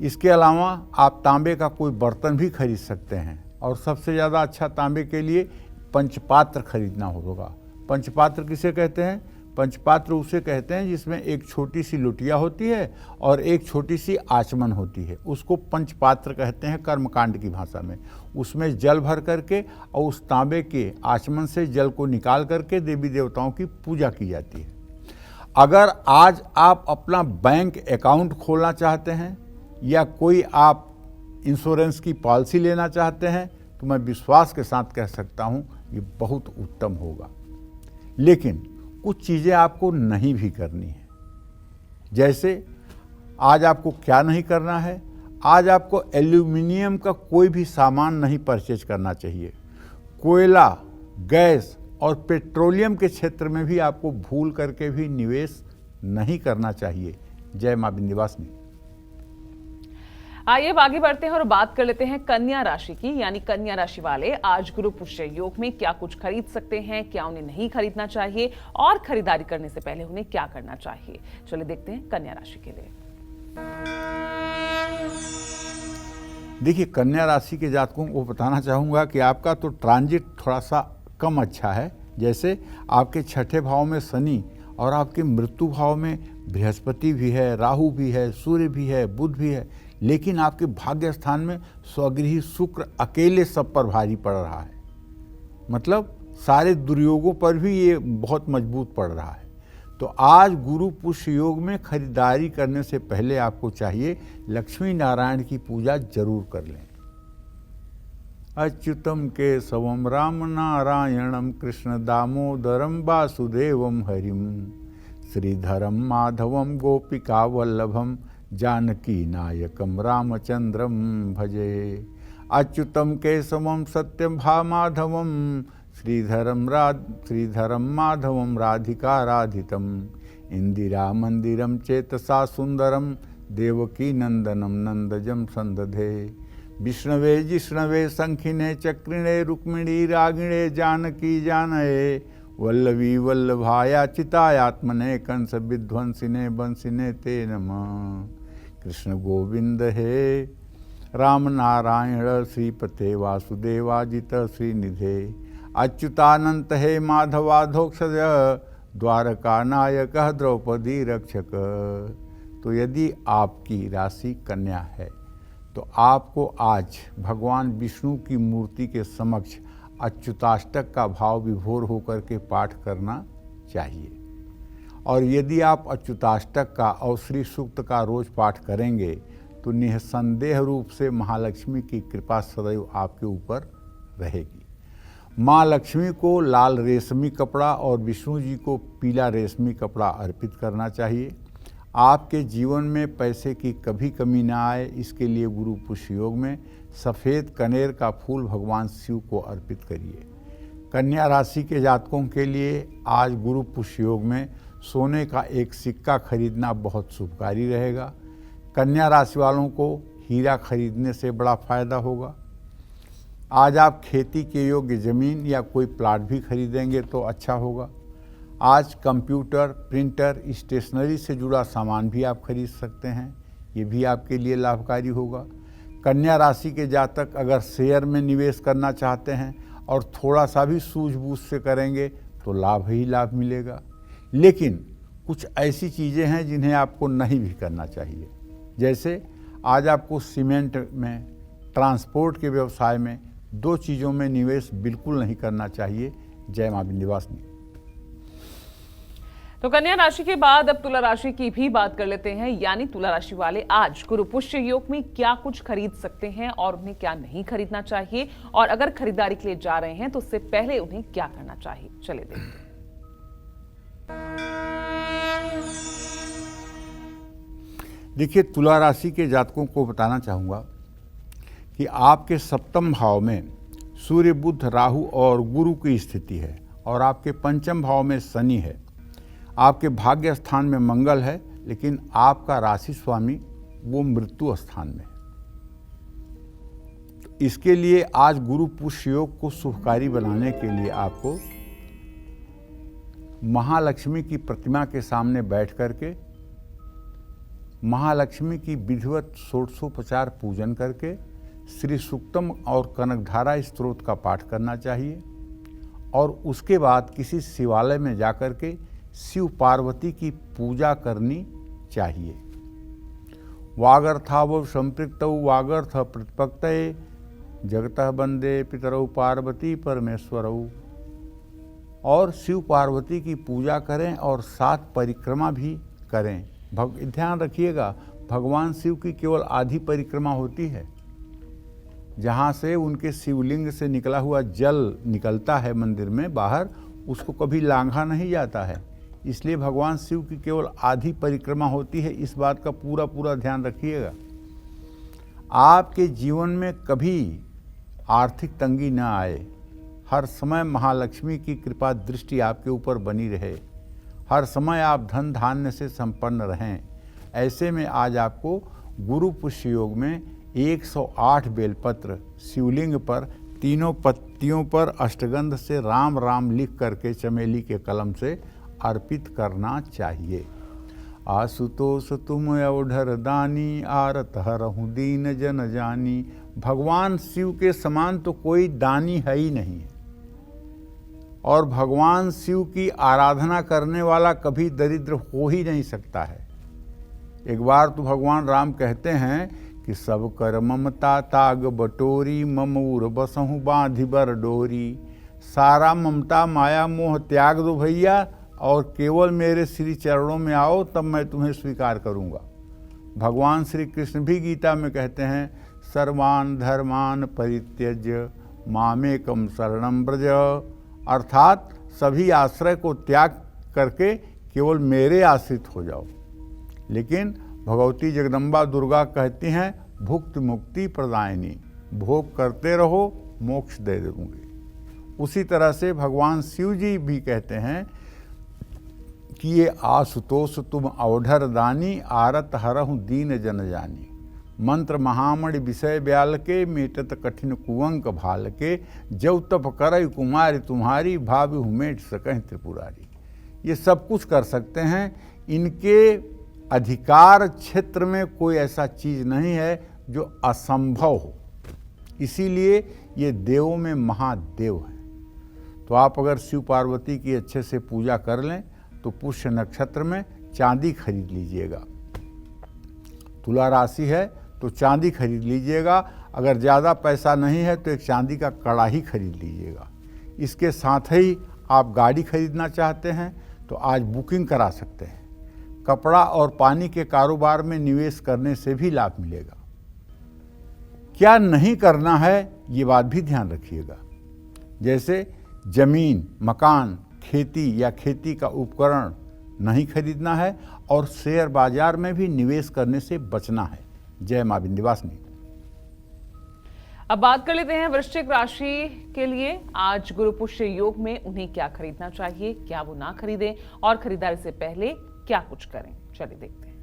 इसके अलावा आप तांबे का कोई बर्तन भी खरीद सकते हैं और सबसे ज़्यादा अच्छा तांबे के लिए पंचपात्र खरीदना होगा। पंचपात्र किसे कहते हैं? पंचपात्र उसे कहते हैं जिसमें एक छोटी सी लुटिया होती है और एक छोटी सी आचमन होती है, उसको पंचपात्र कहते हैं कर्मकांड की भाषा में। उसमें जल भर करके और उस तांबे के आचमन से जल को निकाल करके देवी देवताओं की पूजा की जाती है। अगर आज आप अपना बैंक अकाउंट खोलना चाहते हैं या कोई आप इंश्योरेंस की पॉलिसी लेना चाहते हैं तो मैं विश्वास के साथ कह सकता हूँ ये बहुत उत्तम होगा। लेकिन कुछ चीज़ें आपको नहीं भी करनी है। जैसे आज आपको क्या नहीं करना है? आज आपको एल्यूमिनियम का कोई भी सामान नहीं परचेज करना चाहिए। कोयला, गैस और पेट्रोलियम के क्षेत्र में भी आपको भूल करके भी निवेश नहीं करना चाहिए। जय मां विंध्यवासिनी। आइए अब आगे बढ़ते हैं और बात कर लेते हैं कन्या राशि की। यानी कन्या राशि वाले आज गुरु पुष्य योग में क्या कुछ खरीद सकते हैं, क्या उन्हें नहीं खरीदना चाहिए और खरीदारी करने से पहले उन्हें क्या करना चाहिए। चलिए देखते हैं कन्या राशि के लिए। देखिए, कन्या राशि के जातकों को बताना चाहूँगा कि आपका तो ट्रांजिट थोड़ा सा कम अच्छा है। जैसे आपके 6ठे भाव में शनि और आपके मृत्यु भाव में बृहस्पति भी है, राहु भी है, सूर्य भी है, बुध भी है, लेकिन आपके भाग्य स्थान में स्वगृही शुक्र अकेले सब पर भारी पड़ रहा है। मतलब सारे दुर्योगों पर भी ये बहुत मजबूत पड़ रहा है। तो आज गुरु पुष्य योग में खरीदारी करने से पहले आपको चाहिए लक्ष्मी नारायण की पूजा जरूर कर लें। अच्युतम केशवम राम नारायणम कृष्ण दामोदरम वासुदेवम हरिम श्रीधरम माधवम गोपिका वल्लभम जानकी नायकम रामचंद्रम भजे। अच्युतम केशवम सत्यम भामाधवम श्रीधरम माधवम राधिका राधितम इंदिरा मंदिरम चेतसा सुंदरम देवकी नंदनम नंदजम संदधे। विष्णवे जिष्णवे शंखिने चक्रिणे रुक्मिणी रागिणे जानकी जानये वल्लवी वल्लभाया चितायात्मने कंस विध्वंसिने बंसिने ते नमः। कृष्ण गोविंद हे राम नारायण श्रीपते वासुदेवाजित श्रीनिधे अच्युतानंत हे माधवाधोक्षज द्वारका नायक द्रौपदी रक्षक। तो यदि आपकी राशि कन्या है तो आपको आज भगवान विष्णु की मूर्ति के समक्ष अच्युताष्टक का भाव विभोर होकर के पाठ करना चाहिए। और यदि आप अच्युताष्टक का और श्री सूक्त का रोज पाठ करेंगे तो निसंदेह रूप से महालक्ष्मी की कृपा सदैव आपके ऊपर रहेगी। माँ लक्ष्मी को लाल रेशमी कपड़ा और विष्णु जी को पीला रेशमी कपड़ा अर्पित करना चाहिए। आपके जीवन में पैसे की कभी कमी ना आए, इसके लिए गुरु पुष्य योग में सफ़ेद कनेर का फूल भगवान शिव को अर्पित करिए। कन्या राशि के जातकों के लिए आज गुरु पुष्य योग में सोने का एक सिक्का खरीदना बहुत शुभकारी रहेगा। कन्या राशि वालों को हीरा खरीदने से बड़ा फायदा होगा। आज आप खेती के योग्य ज़मीन या कोई प्लाट भी खरीदेंगे तो अच्छा होगा। आज कंप्यूटर, प्रिंटर, स्टेशनरी से जुड़ा सामान भी आप खरीद सकते हैं, ये भी आपके लिए लाभकारी होगा। कन्या राशि के जातक अगर शेयर में निवेश करना चाहते हैं और थोड़ा सा भी सूझबूझ से करेंगे तो लाभ ही लाभ मिलेगा। लेकिन कुछ ऐसी चीज़ें हैं जिन्हें आपको नहीं भी करना चाहिए। जैसे आज आपको सीमेंट में, ट्रांसपोर्ट के व्यवसाय में, 2 चीज़ों में निवेश बिल्कुल नहीं करना चाहिए। जय मां विंध्यवासिनी। तो कन्या राशि के बाद अब तुला राशि की भी बात कर लेते हैं। यानी तुला राशि वाले आज गुरु पुष्य योग में क्या कुछ खरीद सकते हैं और उन्हें क्या नहीं खरीदना चाहिए, और अगर खरीदारी के लिए जा रहे हैं तो उससे पहले उन्हें क्या करना चाहिए, चलिए देखते हैं। देखिए, तुला राशि के जातकों को बताना चाहूँगा कि आपके 7वें भाव में सूर्य, बुध, राहु और गुरु की स्थिति है और आपके 5वें भाव में शनि है। आपके भाग्य स्थान में मंगल है, लेकिन आपका राशि स्वामी वो मृत्यु स्थान में है। तो इसके लिए आज गुरु पुष्य योग को शुभकारी बनाने के लिए आपको महालक्ष्मी की प्रतिमा के सामने बैठ करके महालक्ष्मी की विधिवत षोडशोपचार पूजन करके श्री सूक्तम और कनकधारा स्तोत्र का पाठ करना चाहिए और उसके बाद किसी शिवालय में जाकर के शिव पार्वती की पूजा करनी चाहिए। वागर्थाव संपृक्तौ वागर्थ प्रतिपत्तये जगतः वंदे पितरौ पार्वती परमेश्वरौ। और शिव पार्वती की पूजा करें और 7 परिक्रमा भी करें। ध्यान रखिएगा, भगवान शिव की केवल आधी परिक्रमा होती है। जहाँ से उनके शिवलिंग से निकला हुआ जल निकलता है मंदिर में बाहर, उसको कभी लांघा नहीं जाता है। इसलिए भगवान शिव की केवल आधी परिक्रमा होती है। इस बात का पूरा ध्यान रखिएगा। आपके जीवन में कभी आर्थिक तंगी न आए, हर समय महालक्ष्मी की कृपा दृष्टि आपके ऊपर बनी रहे, हर समय आप धन धान्य से संपन्न रहें। ऐसे में आज आपको गुरु पुष्य योग में 108 बेलपत्र शिवलिंग पर तीनों पत्तियों पर अष्टगंध से राम राम लिख करके चमेली के कलम से अर्पित करना चाहिए। आशुतोष तुम अवधर दानी, आरत हरहु दीन जन जानी। भगवान शिव के समान तो कोई दानी है ही नहीं है और भगवान शिव की आराधना करने वाला कभी दरिद्र हो ही नहीं सकता है। एक बार तो भगवान राम कहते हैं कि सब कर ममता ताग बटोरी, ममूर बसहु बांधि बर डोरी। सारा ममता माया मोह त्याग दो भैया और केवल मेरे श्री चरणों में आओ, तब मैं तुम्हें स्वीकार करूंगा। भगवान श्री कृष्ण भी गीता में कहते हैं, सर्वान धर्मान परित्यज्य मामेकम शरणं व्रज। अर्थात सभी आश्रय को त्याग करके केवल मेरे आश्रित हो जाओ। लेकिन भगवती जगदम्बा दुर्गा कहती हैं, भुक्ति मुक्ति प्रदायिनी, भोग करते रहो मोक्ष दे दूंगी। उसी तरह से भगवान शिव जी भी कहते हैं कि ये आशुतोष तुम अवधर दानी, आरत हरहु दीन जन जानी। मंत्र महामणि विषय ब्याल के, मेटत कठिन कुअंक भाल के। जव तप करई कुमारी तुम्हारी, भावी हुमेट सकहि त्रिपुरारी। ये सब कुछ कर सकते हैं। इनके अधिकार क्षेत्र में कोई ऐसा चीज़ नहीं है जो असंभव हो। इसीलिए ये देवों में महादेव हैं। तो आप अगर शिव पार्वती की अच्छे से पूजा कर लें तो पुष्य नक्षत्र में चांदी खरीद लीजिएगा। तुला राशि है तो चांदी खरीद लीजिएगा। अगर ज़्यादा पैसा नहीं है तो एक चांदी का कड़ाही खरीद लीजिएगा। इसके साथ ही आप गाड़ी खरीदना चाहते हैं तो आज बुकिंग करा सकते हैं। कपड़ा और पानी के कारोबार में निवेश करने से भी लाभ मिलेगा। क्या नहीं करना है ये बात भी ध्यान रखिएगा। जैसे जमीन, मकान, खेती या खेती का उपकरण नहीं खरीदना है और शेयर बाजार में भी निवेश करने से बचना है। जय मां विंध्यवासिनी। अब बात कर लेते हैं वृश्चिक राशि के लिए आज गुरु पुष्य योग में उन्हें क्या खरीदना चाहिए, क्या वो ना खरीदें और खरीदारी से पहले क्या कुछ करें। चलिए देखते हैं।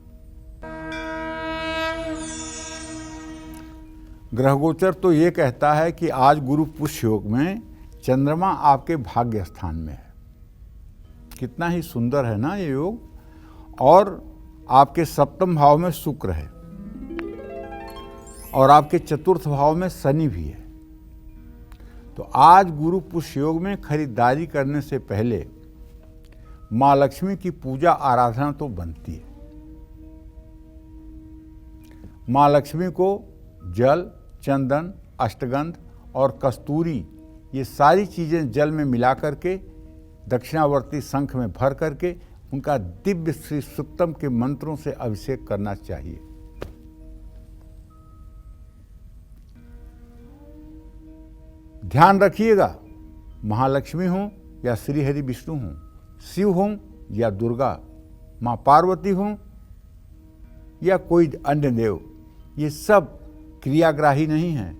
ग्रह गोचर तो ये कहता है कि आज गुरु पुष्य योग में चंद्रमा आपके भाग्य स्थान में है। कितना ही सुंदर है ना ये योग। और आपके सप्तम भाव में शुक्र है और आपके चतुर्थ भाव में शनि भी है। तो आज गुरु पुष्य योग में खरीदारी करने से पहले माँ लक्ष्मी की पूजा आराधना तो बनती है। माँ लक्ष्मी को जल, चंदन, अष्टगंध और कस्तूरी ये सारी चीज़ें जल में मिला करके दक्षिणावर्ती शंख में भर करके उनका दिव्य श्री सुक्तम के मंत्रों से अभिषेक करना चाहिए। ध्यान रखिएगा, महालक्ष्मी हों या श्री हरि विष्णु हों, शिव हों या दुर्गा, माँ पार्वती हों या कोई अन्य देव, ये सब क्रियाग्राही नहीं हैं,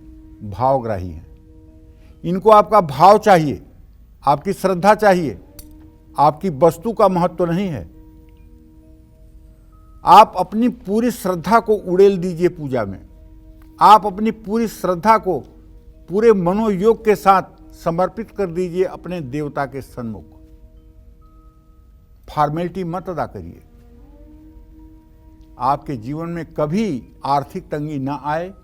भावग्राही हैं। इनको आपका भाव चाहिए, आपकी श्रद्धा चाहिए, आपकी वस्तु का महत्व नहीं है। आप अपनी पूरी श्रद्धा को उड़ेल दीजिए पूजा में। आप अपनी पूरी श्रद्धा को पूरे मनोयोग के साथ समर्पित कर दीजिए अपने देवता के सन्मुख। फॉर्मेलिटी मत अदा करिए। आपके जीवन में कभी आर्थिक तंगी ना आए,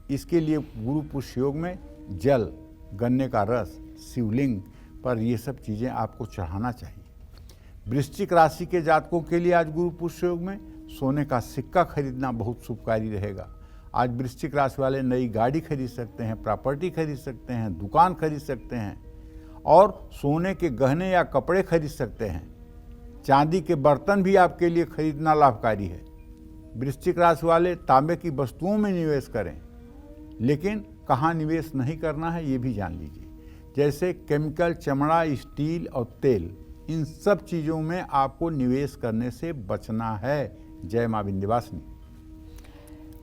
इसके लिए गुरु पुष्य योग में जल, गन्ने का रस, शिवलिंग पर ये सब चीज़ें आपको चढ़ाना चाहिए। वृश्चिक राशि के जातकों के लिए आज गुरु पुष्य योग में सोने का सिक्का खरीदना बहुत शुभकारी रहेगा। आज वृश्चिक राशि वाले नई गाड़ी खरीद सकते हैं, प्रॉपर्टी खरीद सकते हैं, दुकान खरीद सकते हैं और सोने के गहने या कपड़े खरीद सकते हैं। चांदी के बर्तन भी आपके लिए खरीदना लाभकारी है। वृश्चिक राशि वाले तांबे की वस्तुओं में निवेश करें, लेकिन कहाँ निवेश नहीं करना है ये भी जान लीजिए। जैसे केमिकल, चमड़ा, स्टील और तेल, इन सब चीज़ों में आपको निवेश करने से बचना है। जय मां विंध्यवासिनी।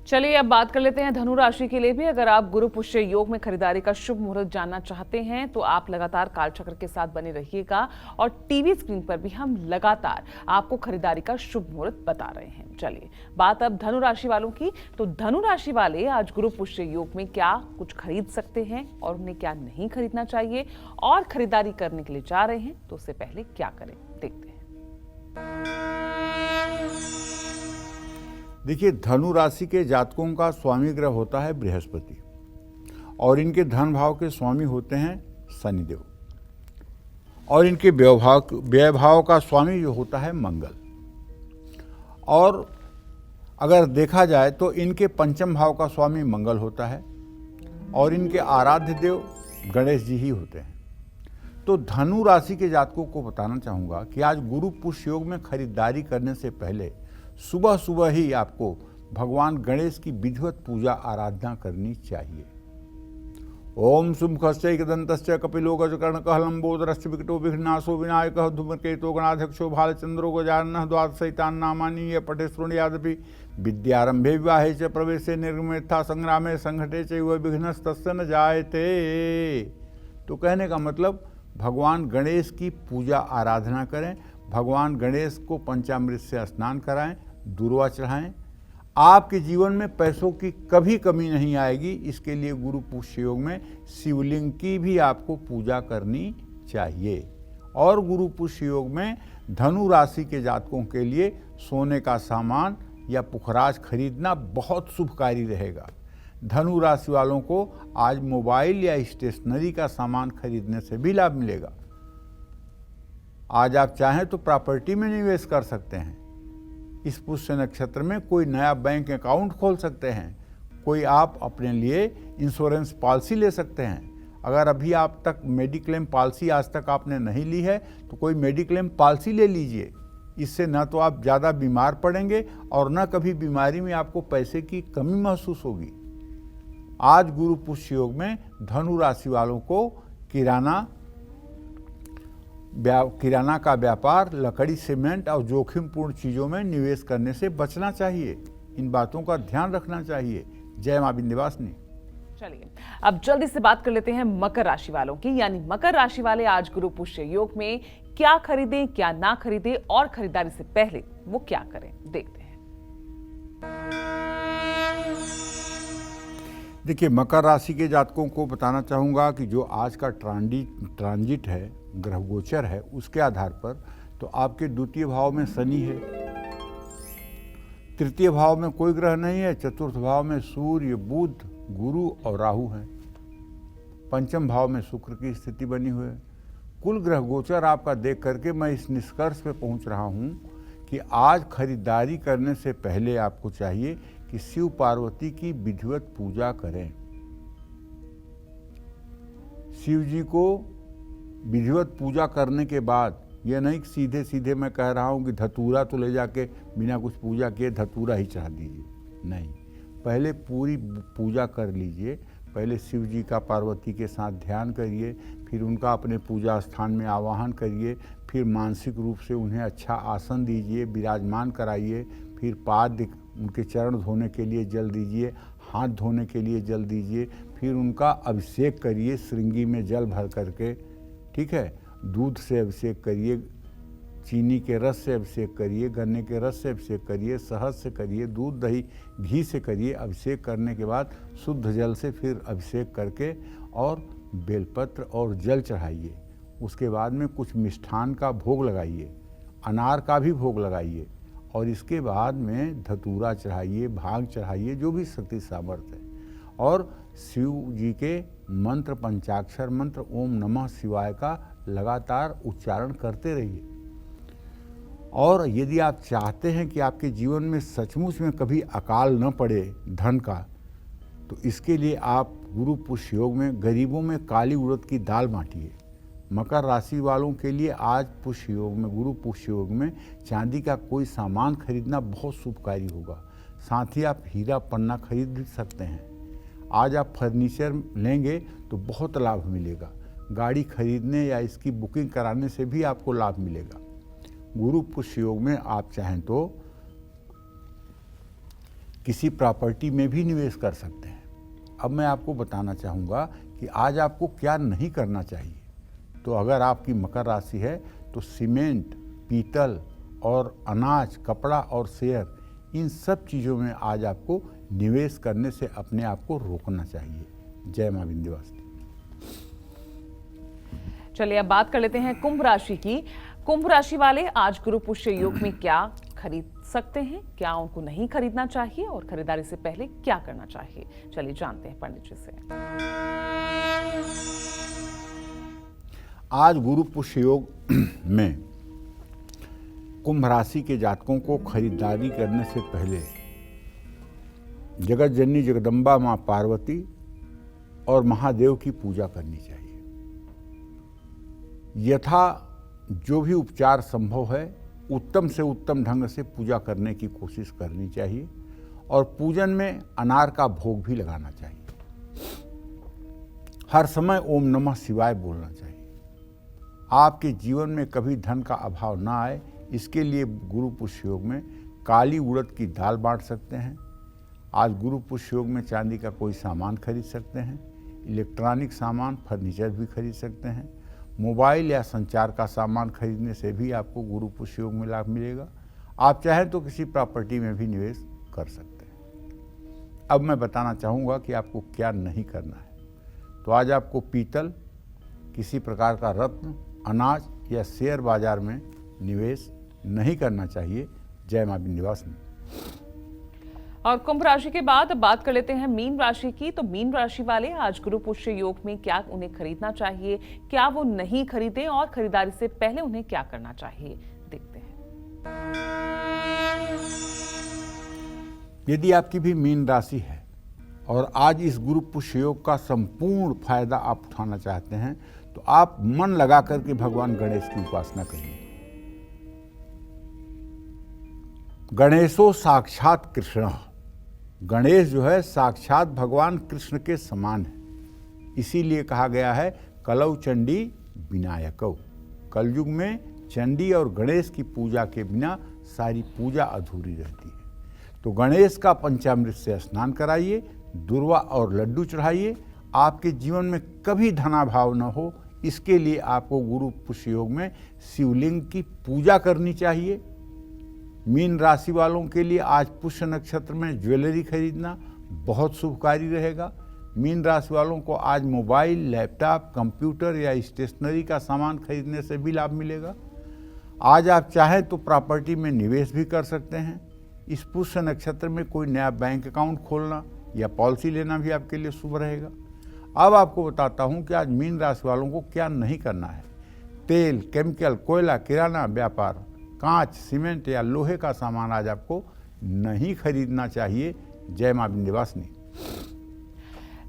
चलिए अब बात कर लेते हैं धनु राशि के लिए भी। अगर आप गुरु पुष्य योग में खरीदारी का शुभ मुहूर्त जानना चाहते हैं तो आप लगातार कालचक्र के साथ बने रहिएगा और टीवी स्क्रीन पर भी हम लगातार आपको खरीदारी का शुभ मुहूर्त बता रहे हैं। चलिए बात अब धनु राशि वालों की। तो धनु राशि वाले आज गुरु पुष्य योग में क्या कुछ खरीद सकते हैं और उन्हें क्या नहीं खरीदना चाहिए और खरीदारी करने के लिए जा रहे हैं तो उससे पहले क्या करें, देखते हैं। देखिए, धनु राशि के जातकों का स्वामी ग्रह होता है बृहस्पति और इनके धन भाव के स्वामी होते हैं शनिदेव और इनके व्यय भाव का स्वामी जो होता है मंगल। और अगर देखा जाए तो इनके पंचम भाव का स्वामी मंगल होता है और इनके आराध्य देव गणेश जी ही होते हैं। तो धनु राशि के जातकों को बताना चाहूँगा कि आज गुरु पुष्य योग में खरीदारी करने से पहले सुबह सुबह ही आपको भगवान गणेश की विधिवत पूजा आराधना करनी चाहिए। ओम शुंभश्चैकदन्तश्च कपिलो गजकर्णकः लंबोदरश्च विकटो विघ्नाशो विनायकः धूमकेतो गणाध्यक्षो भालचंद्रो गजाननः द्वादशैतान् नामानि ये पठे शृणुयादपि विद्यारंभे विवाहे च प्रवेशे निर्गमेत्था संग्रामे संघटे चैव विघ्नस्तस्य न जायते। तो कहने का मतलब भगवान गणेश की पूजा आराधना करें, भगवान गणेश को पंचामृत से स्नान कराएं, दूर्वा चढ़ाएं। आपके जीवन में पैसों की कभी कमी नहीं आएगी। इसके लिए गुरु पुष्य योग में शिवलिंग की भी आपको पूजा करनी चाहिए। और गुरु पुष्य योग में धनु राशि के जातकों के लिए सोने का सामान या पुखराज खरीदना बहुत शुभकारी रहेगा। धनु राशि वालों को आज मोबाइल या स्टेशनरी का सामान खरीदने से भी लाभ मिलेगा। आज आप चाहें तो प्रॉपर्टी में निवेश कर सकते हैं। इस पुष्य नक्षत्र में कोई नया बैंक अकाउंट खोल सकते हैं। कोई आप अपने लिए इंश्योरेंस पॉलिसी ले सकते हैं। अगर अभी आप तक मेडिक्लेम पॉलिसी आज तक आपने नहीं ली है तो कोई मेडिक्लेम पॉलिसी ले लीजिए। इससे न तो आप ज़्यादा बीमार पड़ेंगे और न कभी बीमारी में आपको पैसे की कमी महसूस होगी। आज गुरु पुष्य योग में धनु राशि वालों को किराना का व्यापार, लकड़ी, सीमेंट और जोखिमपूर्ण चीज़ों में निवेश करने से बचना चाहिए। इन बातों का ध्यान रखना चाहिए। जय मां विंध्यवासिनी। चलिए अब जल्दी से बात कर लेते हैं मकर राशि वालों की, यानी मकर राशि वाले आज गुरु पुष्य योग में क्या खरीदें, क्या ना खरीदें और खरीदारी से पहले वो क्या करें, देखते हैं। देखिए, मकर राशि के जातकों को बताना चाहूँगा कि जो आज का ट्रांजिट है, ग्रह गोचर है, उसके आधार पर तो आपके द्वितीय भाव में शनि है, तृतीय भाव में कोई ग्रह नहीं है, चतुर्थ भाव में सूर्य, बुध, गुरु और राहु हैं, पंचम भाव में शुक्र की स्थिति बनी हुई है। कुल ग्रह गोचर आपका देख करके मैं इस निष्कर्ष पे पहुंच रहा हूं कि आज खरीदारी करने से पहले आपको चाहिए कि शिव पार्वती की विधिवत पूजा करें। शिव जी को विधिवत पूजा करने के बाद, यह नहीं कि सीधे सीधे मैं कह रहा हूं कि धतूरा तो ले जाके बिना कुछ पूजा किए धतूरा ही चढ़ा दीजिए, नहीं, पहले पूरी पूजा कर लीजिए। पहले शिव जी का पार्वती के साथ ध्यान करिए, फिर उनका अपने पूजा स्थान में आवाहन करिए, फिर मानसिक रूप से उन्हें अच्छा आसन दीजिए, विराजमान कराइए, फिर पाद उनके चरण धोने के लिए जल दीजिए, हाथ धोने के लिए जल दीजिए, फिर उनका अभिषेक करिए श्रृंगी में जल भर करके, ठीक है। दूध से अभिषेक करिए, चीनी के रस से अभिषेक करिए, गन्ने के रस से अभिषेक करिए, शहद से करिए, दूध दही घी से करिए। अभिषेक करने के बाद शुद्ध जल से फिर अभिषेक करके और बेलपत्र और जल चढ़ाइए। उसके बाद में कुछ मिष्ठान का भोग लगाइए, अनार का भी भोग लगाइए और इसके बाद में धतूरा चढ़ाइए, भांग चढ़ाइए, जो भी शक्ति सामर्थ्य है। और शिव जी के मंत्र, पंचाक्षर मंत्र ओम नमः शिवाय का लगातार उच्चारण करते रहिए। और यदि आप चाहते हैं कि आपके जीवन में सचमुच में कभी अकाल न पड़े धन का, तो इसके लिए आप गुरु पुष्य योग में गरीबों में काली उड़द की दाल बांटिए। मकर राशि वालों के लिए आज पुष्य योग में, गुरु पुष्य योग में चांदी का कोई सामान खरीदना बहुत शुभकारी होगा। साथ ही आप हीरा पन्ना खरीद भी सकते हैं। आज आप फर्नीचर लेंगे तो बहुत लाभ मिलेगा। गाड़ी खरीदने या इसकी बुकिंग कराने से भी आपको लाभ मिलेगा। गुरु पुष्य योग में आप चाहें तो किसी प्रॉपर्टी में भी निवेश कर सकते हैं। अब मैं आपको बताना चाहूँगा कि आज आपको क्या नहीं करना चाहिए। तो अगर आपकी मकर राशि है तो सीमेंट, पीतल और अनाज, कपड़ा और शेयर, इन सब चीज़ों में आज आपको निवेश करने से अपने आप को रोकना चाहिए। जय मां विंध्यवासिनी। चलिए अब बात कर लेते हैं कुंभ राशि की। कुंभ राशि वाले आज गुरु पुष्य योग में क्या खरीद सकते हैं, क्या उनको नहीं खरीदना चाहिए और खरीदारी से पहले क्या करना चाहिए, चलिए जानते हैं पंडित जी से। आज गुरु पुष्य योग में कुंभ राशि के जातकों को खरीदारी करने से पहले जगत जननी जगदम्बा मां पार्वती और महादेव की पूजा करनी चाहिए। यथा जो भी उपचार संभव है उत्तम से उत्तम ढंग से पूजा करने की कोशिश करनी चाहिए और पूजन में अनार का भोग भी लगाना चाहिए। हर समय ओम नमः शिवाय बोलना चाहिए। आपके जीवन में कभी धन का अभाव ना आए, इसके लिए गुरु पुष्य योग में काली उड़द की दाल बांट सकते हैं। आज गुरु पुष्य योग में चांदी का कोई सामान खरीद सकते हैं, इलेक्ट्रॉनिक सामान, फर्नीचर भी खरीद सकते हैं। मोबाइल या संचार का सामान खरीदने से भी आपको गुरु पुष्य योग में लाभ मिलेगा। आप चाहें तो किसी प्रॉपर्टी में भी निवेश कर सकते हैं। अब मैं बताना चाहूँगा कि आपको क्या नहीं करना है। तो आज आपको पीतल, किसी प्रकार का रत्न, अनाज या शेयर बाजार में निवेश नहीं करना चाहिए। जय मां विंध्यवासिनी। और कुंभ राशि के बाद अब बात कर लेते हैं मीन राशि की। तो मीन राशि वाले आज गुरु पुष्य योग में क्या उन्हें खरीदना चाहिए, क्या वो नहीं खरीदें और खरीदारी से पहले उन्हें क्या करना चाहिए, देखते हैं। यदि आपकी भी मीन राशि है और आज इस गुरु पुष्य योग का संपूर्ण फायदा आप उठाना चाहते हैं, तो आप मन लगा करके भगवान गणेश की उपासना करिए। गणेशो साक्षात कृष्ण, गणेश जो है साक्षात भगवान कृष्ण के समान है। इसीलिए कहा गया है कलौ चंडी विनायकौ। कलयुग में चंडी और गणेश की पूजा के बिना सारी पूजा अधूरी रहती है। तो गणेश का पंचामृत से स्नान कराइए, दुर्वा और लड्डू चढ़ाइए। आपके जीवन में कभी धनाभाव न हो, इसके लिए आपको गुरु पुष्य योग में शिवलिंग की पूजा करनी चाहिए। मीन राशि वालों के लिए आज पुष्य नक्षत्र में ज्वेलरी खरीदना बहुत शुभकारी रहेगा। मीन राशि वालों को आज मोबाइल, लैपटॉप, कंप्यूटर या स्टेशनरी का सामान खरीदने से भी लाभ मिलेगा। आज आप चाहें तो प्रॉपर्टी में निवेश भी कर सकते हैं। इस पुष्य नक्षत्र में कोई नया बैंक अकाउंट खोलना या पॉलिसी लेना भी आपके लिए शुभ रहेगा। अब आपको बताता हूं कि आज मीन राशि वालों को क्या नहीं करना है। तेल, केमिकल, कोयला, किराना व्यापार, कांच, सीमेंट या लोहे का सामान आज आपको नहीं खरीदना चाहिए। जय मां विंध्यवासिनी।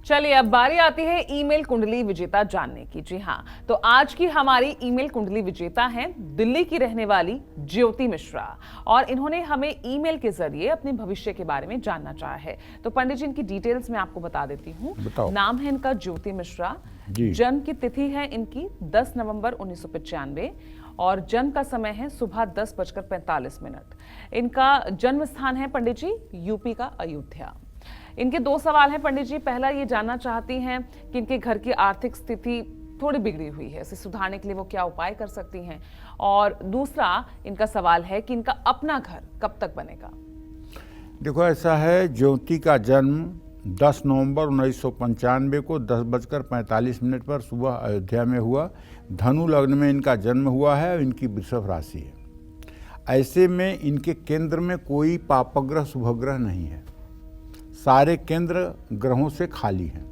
चलिए अब बारी आती है ईमेल कुंडली विजेता जानने की। जी हाँ, तो आज की हमारी ईमेल कुंडली विजेता हैं दिल्ली की रहने वाली ज्योति मिश्रा, और इन्होंने हमें ईमेल के जरिए अपने भविष्य के बारे में जानना चाहा है। तो पंडित जी, इनकी डिटेल्स मैं आपको बता देती हूँ। नाम है इनका ज्योति मिश्रा, जन्म की तिथि है इनकी 10 नवंबर 1995 और जन्म का समय है सुबह 10:45। इनका जन्म स्थान है पंडित जी यूपी का अयोध्या। इनके 2 सवाल हैं पंडित जी। पहला ये जानना चाहती हैं कि इनके घर की आर्थिक स्थिति थोड़ी बिगड़ी हुई है, इसे सुधारने के लिए वो क्या उपाय कर सकती हैं, और दूसरा इनका सवाल है कि इनका अपना घर कब तक बनेगा। देखो, ऐसा है, ज्योति का जन्म 10 नवंबर 1995 को 10:45 पर सुबह अयोध्या में हुआ। धनु लग्न में इनका जन्म हुआ है और इनकी वृषभ राशि है। ऐसे में इनके केंद्र में कोई पापग्रह शुभग्रह नहीं है। सारे केंद्र ग्रहों से खाली हैं।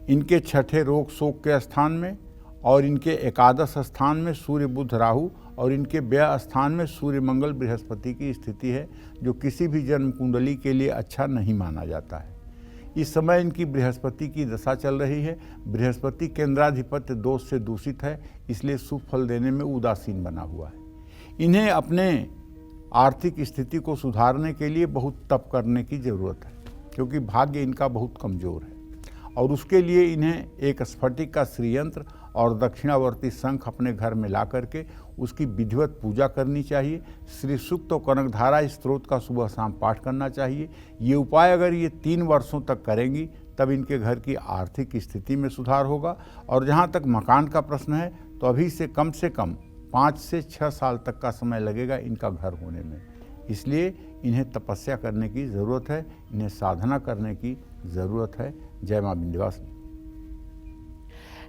इनके छठे रोग शोक के स्थान में और इनके एकादश स्थान में सूर्य बुध राहु और इनके व्यय स्थान में सूर्य मंगल बृहस्पति की स्थिति है, जो किसी भी जन्म कुंडली के लिए अच्छा नहीं माना जाता है। इस समय इनकी बृहस्पति की दशा चल रही है। बृहस्पति केंद्राधिपत्य दोष से दूषित है, इसलिए शुभ फल देने में उदासीन बना हुआ है। इन्हें अपने आर्थिक स्थिति को सुधारने के लिए बहुत तप करने की जरूरत है, क्योंकि भाग्य इनका बहुत कमज़ोर है, और उसके लिए इन्हें एक स्फटिक का श्रीयंत्र और दक्षिणावर्ती शंख अपने घर में ला करके उसकी विधिवत पूजा करनी चाहिए। श्री सूक्त और कनकधारा स्त्रोत का सुबह शाम पाठ करना चाहिए। ये उपाय अगर ये 3 वर्षों तक करेंगी तब इनके घर की आर्थिक स्थिति में सुधार होगा। और जहाँ तक मकान का प्रश्न है, तो अभी से कम 5 से 6 साल तक का समय लगेगा इनका घर होने में। इसलिए इन्हें तपस्या करने की ज़रूरत है, इन्हें साधना करने की ज़रूरत है। जय मां विंध्यवासिनी।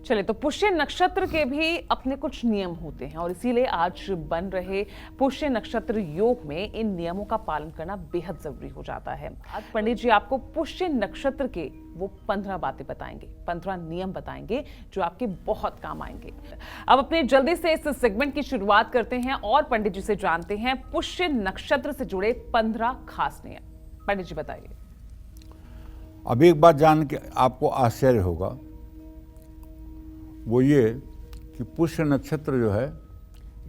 चलिए, तो पुष्य नक्षत्र के भी अपने कुछ नियम होते हैं और इसीलिए आज बन रहे पुष्य नक्षत्र योग में इन नियमों का पालन करना बेहद जरूरी हो जाता है। आज पंडित जी आपको पुष्य नक्षत्र के वो 15 बातें बताएंगे, 15 नियम बताएंगे जो आपके बहुत काम आएंगे। अब अपने जल्दी से इस सेगमेंट की शुरुआत करते हैं और पंडित जी से जानते हैं पुष्य नक्षत्र से जुड़े 15 खास नियम। पंडित जी बताइए। अब एक बात जान के आपको आश्चर्य होगा, वो ये कि पुष्य नक्षत्र जो है,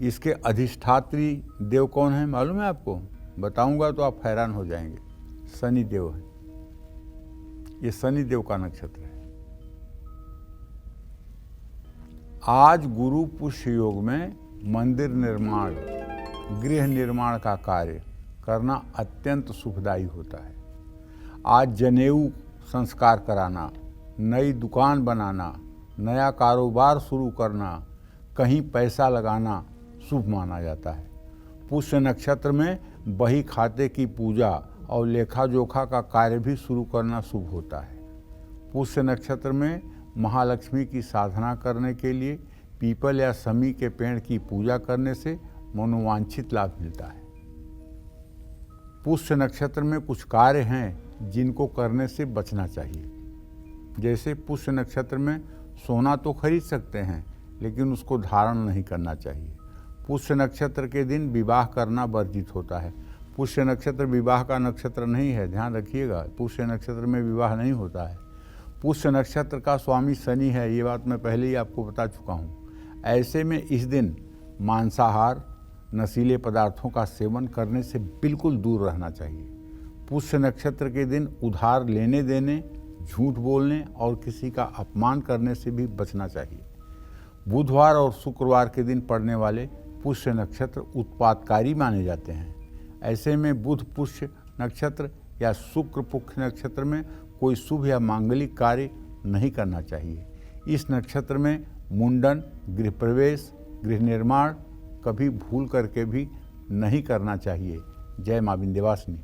इसके अधिष्ठात्री देव कौन है मालूम है आपको? बताऊंगा तो आप हैरान हो जाएंगे। शनि देव है। ये शनि देव का नक्षत्र है। आज गुरु पुष्य योग में मंदिर निर्माण, गृह निर्माण का कार्य करना अत्यंत सुखदायी होता है। आज जनेऊ संस्कार कराना, नई दुकान बनाना, नया कारोबार शुरू करना, कहीं पैसा लगाना शुभ माना जाता है। पुष्य नक्षत्र में बही खाते की पूजा और लेखा जोखा का कार्य भी शुरू करना शुभ होता है। पुष्य नक्षत्र में महालक्ष्मी की साधना करने के लिए पीपल या समी के पेड़ की पूजा करने से मनोवांछित लाभ मिलता है। पुष्य नक्षत्र में कुछ कार्य हैं जिनको करने से बचना चाहिए। जैसे पुष्य नक्षत्र में सोना तो खरीद सकते हैं, लेकिन उसको धारण नहीं करना चाहिए। पुष्य नक्षत्र के दिन विवाह करना वर्जित होता है। पुष्य नक्षत्र विवाह का नक्षत्र नहीं है, ध्यान रखिएगा। पुष्य नक्षत्र में विवाह नहीं होता है। पुष्य नक्षत्र का स्वामी शनि है, ये बात मैं पहले ही आपको बता चुका हूँ। ऐसे में इस दिन मांसाहार, नशीले पदार्थों का सेवन करने से बिल्कुल दूर रहना चाहिए। पुष्य नक्षत्र के दिन उधार लेने देने, झूठ बोलने और किसी का अपमान करने से भी बचना चाहिए। बुधवार और शुक्रवार के दिन पड़ने वाले पुष्य नक्षत्र उत्पादकारी माने जाते हैं। ऐसे में बुध पुष्य नक्षत्र या शुक्र पुष्य नक्षत्र में कोई शुभ या मांगलिक कार्य नहीं करना चाहिए। इस नक्षत्र में मुंडन, गृह प्रवेश, गृह निर्माण कभी भूल करके भी नहीं करना चाहिए। जय मां विंध्यवासिनी।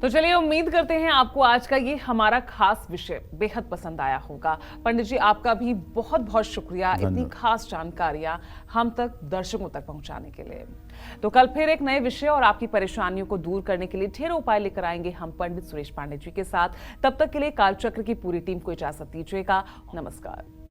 तो चलिए, उम्मीद करते हैं आपको आज का ये हमारा खास विषय बेहद पसंद आया होगा। पंडित जी, आपका भी बहुत बहुत शुक्रिया इतनी खास जानकारियां हम तक, दर्शकों तक पहुंचाने के लिए। तो कल फिर एक नए विषय और आपकी परेशानियों को दूर करने के लिए ढेरों उपाय लेकर आएंगे हम पंडित सुरेश पांडे जी के साथ। तब तक के लिए कालचक्र की पूरी टीम को इजाजत दीजिएगा। नमस्कार।